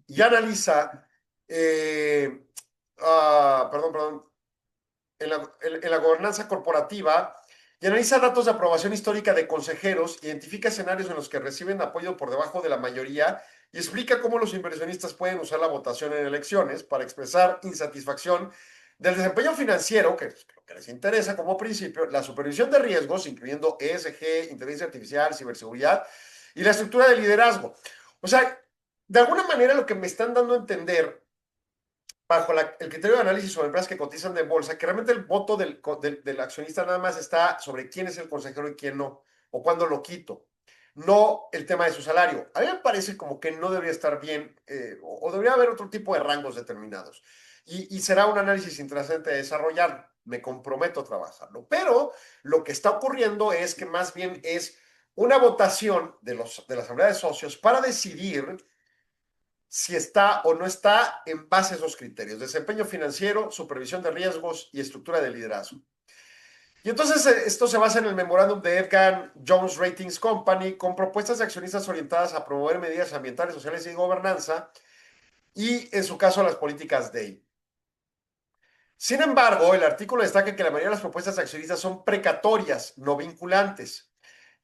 y analiza, en la gobernanza corporativa y analiza datos de aprobación histórica de consejeros, identifica escenarios en los que reciben apoyo por debajo de la mayoría y explica cómo los inversionistas pueden usar la votación en elecciones para expresar insatisfacción del desempeño financiero, que es lo que les interesa como principio, la supervisión de riesgos, incluyendo ESG, inteligencia artificial, ciberseguridad, y la estructura de liderazgo. O sea, de alguna manera lo que me están dando a entender, bajo el criterio de análisis sobre empresas que cotizan de bolsa, que realmente el voto del accionista nada más está sobre quién es el consejero y quién no, o cuándo lo quito, no el tema de su salario. A mí me parece como que no debería estar bien, o debería haber otro tipo de rangos determinados. Y será un análisis interesante de desarrollar. Me comprometo a trabajarlo. Pero lo que está ocurriendo es que más bien es una votación de la Asamblea de Socios para decidir si está o no está en base a esos criterios: desempeño financiero, supervisión de riesgos y estructura de liderazgo. Y entonces esto se basa en el memorándum de Edgar Jones Ratings Company, con propuestas de accionistas orientadas a promover medidas ambientales, sociales y de gobernanza, y en su caso las políticas DEI. Sin embargo, el artículo destaca que la mayoría de las propuestas de accionistas son precatorias, no vinculantes,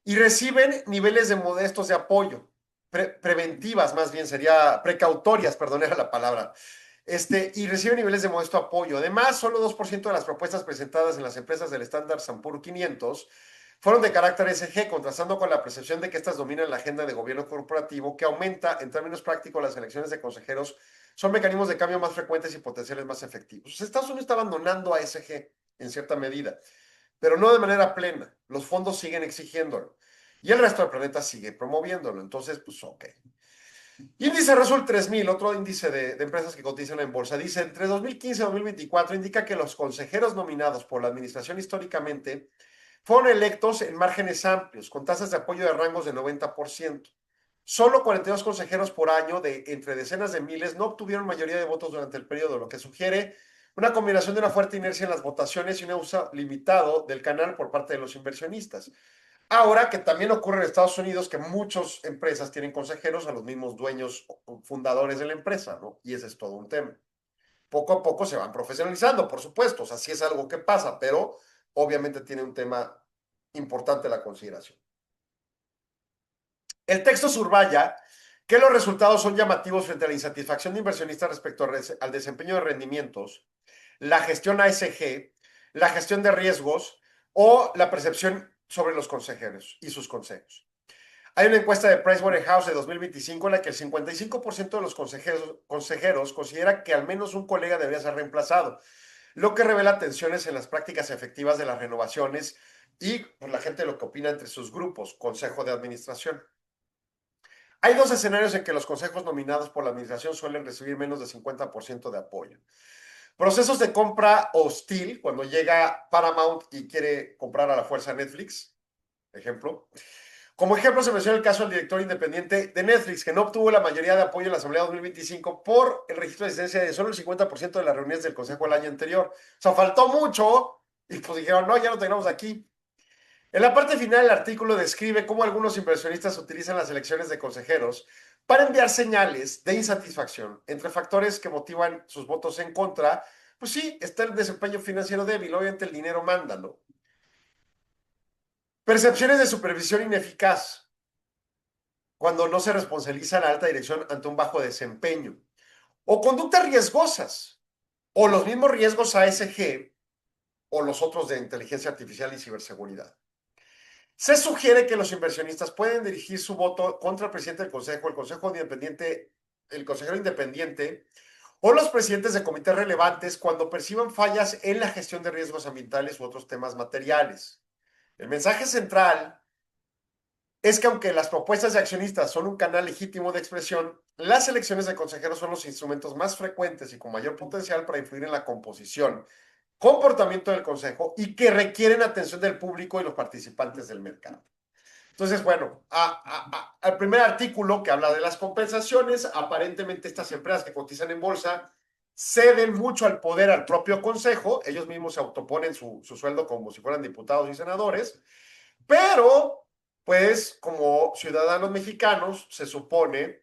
y reciben niveles de modestos de apoyo, preventivas más bien, sería precautorias, perdón, era la palabra, y reciben niveles de modesto apoyo. Además, solo 2% de las propuestas presentadas en las empresas del Standard & Poor's 500 fueron de carácter ESG, contrastando con la percepción de que estas dominan la agenda de gobierno corporativo, que aumenta, en términos prácticos, las elecciones de consejeros son mecanismos de cambio más frecuentes y potenciales más efectivos. O sea, Estados Unidos está abandonando a ESG en cierta medida, pero no de manera plena. Los fondos siguen exigiéndolo y el resto del planeta sigue promoviéndolo. Entonces, pues, ok. Índice Russell 3000, otro índice de empresas que cotizan en bolsa, dice: entre 2015 y 2024 indica que los consejeros nominados por la administración históricamente fueron electos en márgenes amplios, con tasas de apoyo de rangos de 90%. Solo 42 consejeros por año, de entre decenas de miles, no obtuvieron mayoría de votos durante el periodo, lo que sugiere una combinación de una fuerte inercia en las votaciones y un uso limitado del canal por parte de los inversionistas. Ahora que también ocurre en Estados Unidos que muchas empresas tienen consejeros a los mismos dueños o fundadores de la empresa, ¿no? Y ese es todo un tema. Poco a poco se van profesionalizando, por supuesto, o sea, sí es algo que pasa, pero obviamente tiene un tema importante a la consideración. El texto subraya que los resultados son llamativos frente a la insatisfacción de inversionistas respecto al desempeño de rendimientos, la gestión ASG, la gestión de riesgos o la percepción sobre los consejeros y sus consejos. Hay una encuesta de Pricewaterhouse de 2025 en la que el 55% de los consejeros considera que al menos un colega debería ser reemplazado, lo que revela tensiones en las prácticas efectivas de las renovaciones y por la gente lo que opina entre sus grupos, consejo de administración. Hay dos escenarios en que los consejos nominados por la administración suelen recibir menos de 50% de apoyo. Procesos de compra hostil, cuando llega Paramount y quiere comprar a la fuerza Netflix, ejemplo. Como ejemplo se menciona el caso del director independiente de Netflix, que no obtuvo la mayoría de apoyo en la Asamblea 2025 por el registro de asistencia de solo el 50% de las reuniones del Consejo el año anterior. O sea, faltó mucho y pues dijeron, no, ya lo tenemos aquí. En la parte final del artículo describe cómo algunos inversionistas utilizan las elecciones de consejeros para enviar señales de insatisfacción. Entre factores que motivan sus votos en contra, pues sí, está el desempeño financiero débil, obviamente el dinero manda, ¿no? Percepciones de supervisión ineficaz, cuando no se responsabiliza la alta dirección ante un bajo desempeño. O conductas riesgosas, o los mismos riesgos ASG, o los otros de inteligencia artificial y ciberseguridad. Se sugiere que los inversionistas pueden dirigir su voto contra el presidente del consejo, el consejero independiente, o los presidentes de comités relevantes cuando perciban fallas en la gestión de riesgos ambientales u otros temas materiales. El mensaje central es que aunque las propuestas de accionistas son un canal legítimo de expresión, las elecciones de consejeros son los instrumentos más frecuentes y con mayor potencial para influir en la composición, comportamiento del consejo y que requieren atención del público y los participantes del mercado. Entonces, bueno, al primer artículo que habla de las compensaciones, aparentemente estas empresas que cotizan en bolsa ceden mucho al poder al propio consejo, ellos mismos se autoponen su sueldo como si fueran diputados y senadores, pero pues como ciudadanos mexicanos se supone,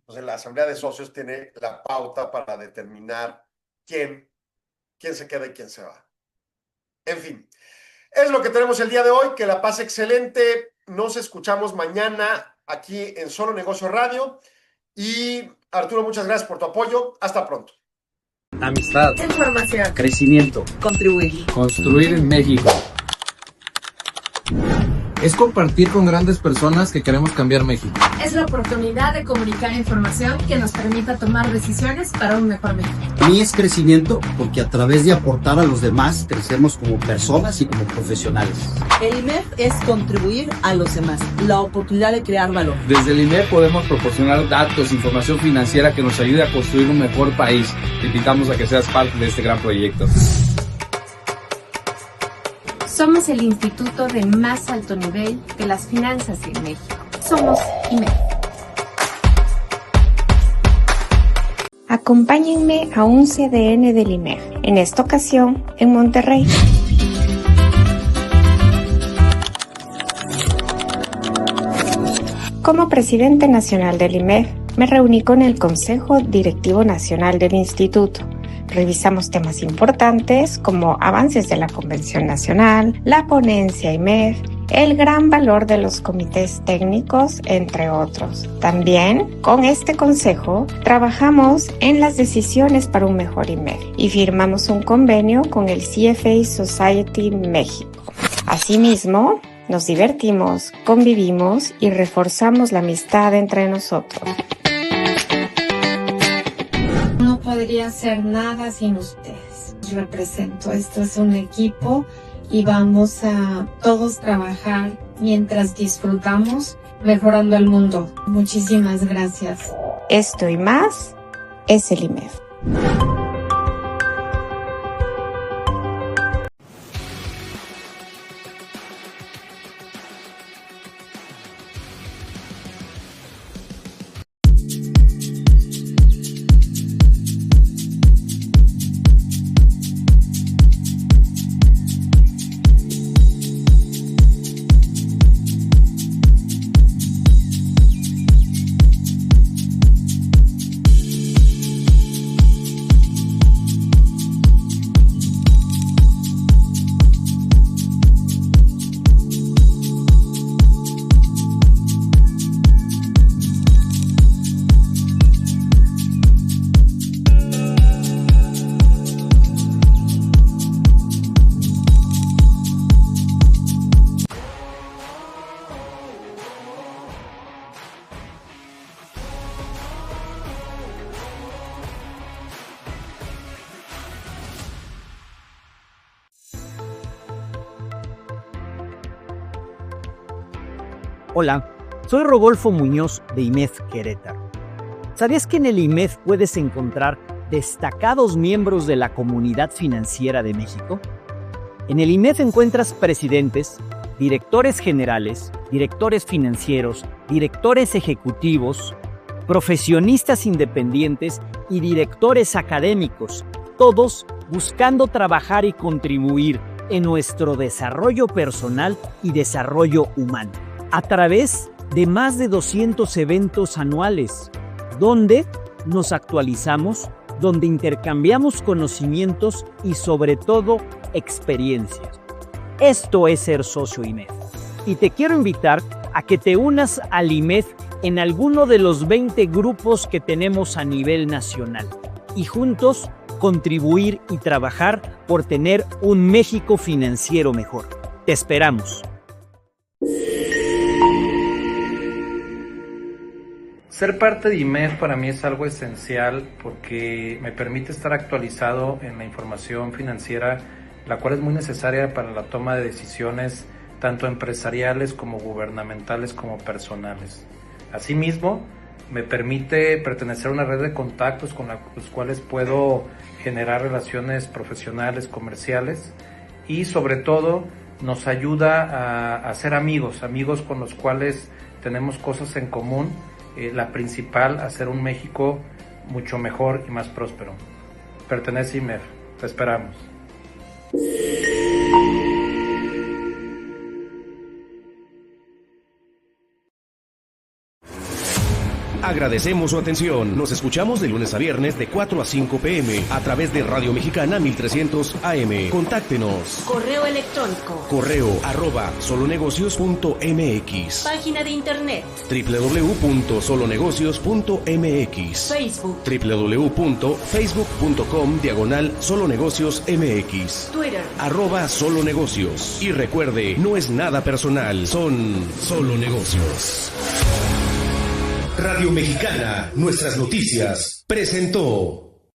pues en la asamblea de socios tiene la pauta para determinar quién se queda y quién se va. En fin, es lo que tenemos el día de hoy, que la pase excelente, nos escuchamos mañana aquí en Solo Negocios Radio y Arturo, muchas gracias por tu apoyo. Hasta pronto. Amistad. Información. Crecimiento. Contribuir. Construir en México. Es compartir con grandes personas que queremos cambiar México. Es la oportunidad de comunicar información que nos permita tomar decisiones para un mejor México. Para mí es crecimiento porque a través de aportar a los demás crecemos como personas y como profesionales. El IMEF es contribuir a los demás, la oportunidad de crear valor. Desde el IMEF podemos proporcionar datos, información financiera que nos ayude a construir un mejor país. Te invitamos a que seas parte de este gran proyecto. Somos el instituto de más alto nivel de las finanzas en México. Somos IMEF. Acompáñenme a un CDN del IMEF, en esta ocasión en Monterrey. Como presidente nacional del IMEF, me reuní con el Consejo Directivo Nacional del Instituto. Revisamos temas importantes como avances de la Convención Nacional, la ponencia IMEF, el gran valor de los comités técnicos, entre otros. También, con este consejo, trabajamos en las decisiones para un mejor IMEF y firmamos un convenio con el CFA Society México. Asimismo, nos divertimos, convivimos y reforzamos la amistad entre nosotros. No podría hacer nada sin ustedes. Los represento. Esto es un equipo y vamos a todos trabajar mientras disfrutamos mejorando el mundo. Muchísimas gracias. Esto y más es el IMEF. Hola, soy Rodolfo Muñoz de IMEF Querétaro. ¿Sabías que en el IMEF puedes encontrar destacados miembros de la comunidad financiera de México? En el IMEF encuentras presidentes, directores generales, directores financieros, directores ejecutivos, profesionistas independientes y directores académicos, todos buscando trabajar y contribuir en nuestro desarrollo personal y desarrollo humano, a través de más de 200 eventos anuales, donde nos actualizamos, donde intercambiamos conocimientos y sobre todo experiencias. Esto es ser socio IMEF. Y te quiero invitar a que te unas al IMEF en alguno de los 20 grupos que tenemos a nivel nacional y juntos contribuir y trabajar por tener un México financiero mejor. Te esperamos. Ser parte de IMEF para mí es algo esencial porque me permite estar actualizado en la información financiera, la cual es muy necesaria para la toma de decisiones tanto empresariales como gubernamentales como personales. Asimismo, me permite pertenecer a una red de contactos con los cuales puedo generar relaciones profesionales, comerciales y sobre todo nos ayuda a ser amigos con los cuales tenemos cosas en común. La principal, hacer un México mucho mejor y más próspero. Pertenece a IMEF. Te esperamos. Agradecemos su atención. Nos escuchamos de lunes a viernes de 4 a 5 p.m. a través de Radio Mexicana 1300 AM. Contáctenos. Correo electrónico. correo@solonegocios.mx. Página de internet. www.solonegocios.mx. Facebook. www.facebook.com/solonegociosmx. Twitter. @solonegocios. Y recuerde, no es nada personal, son solo negocios. Radio Mexicana, nuestras noticias, presentó.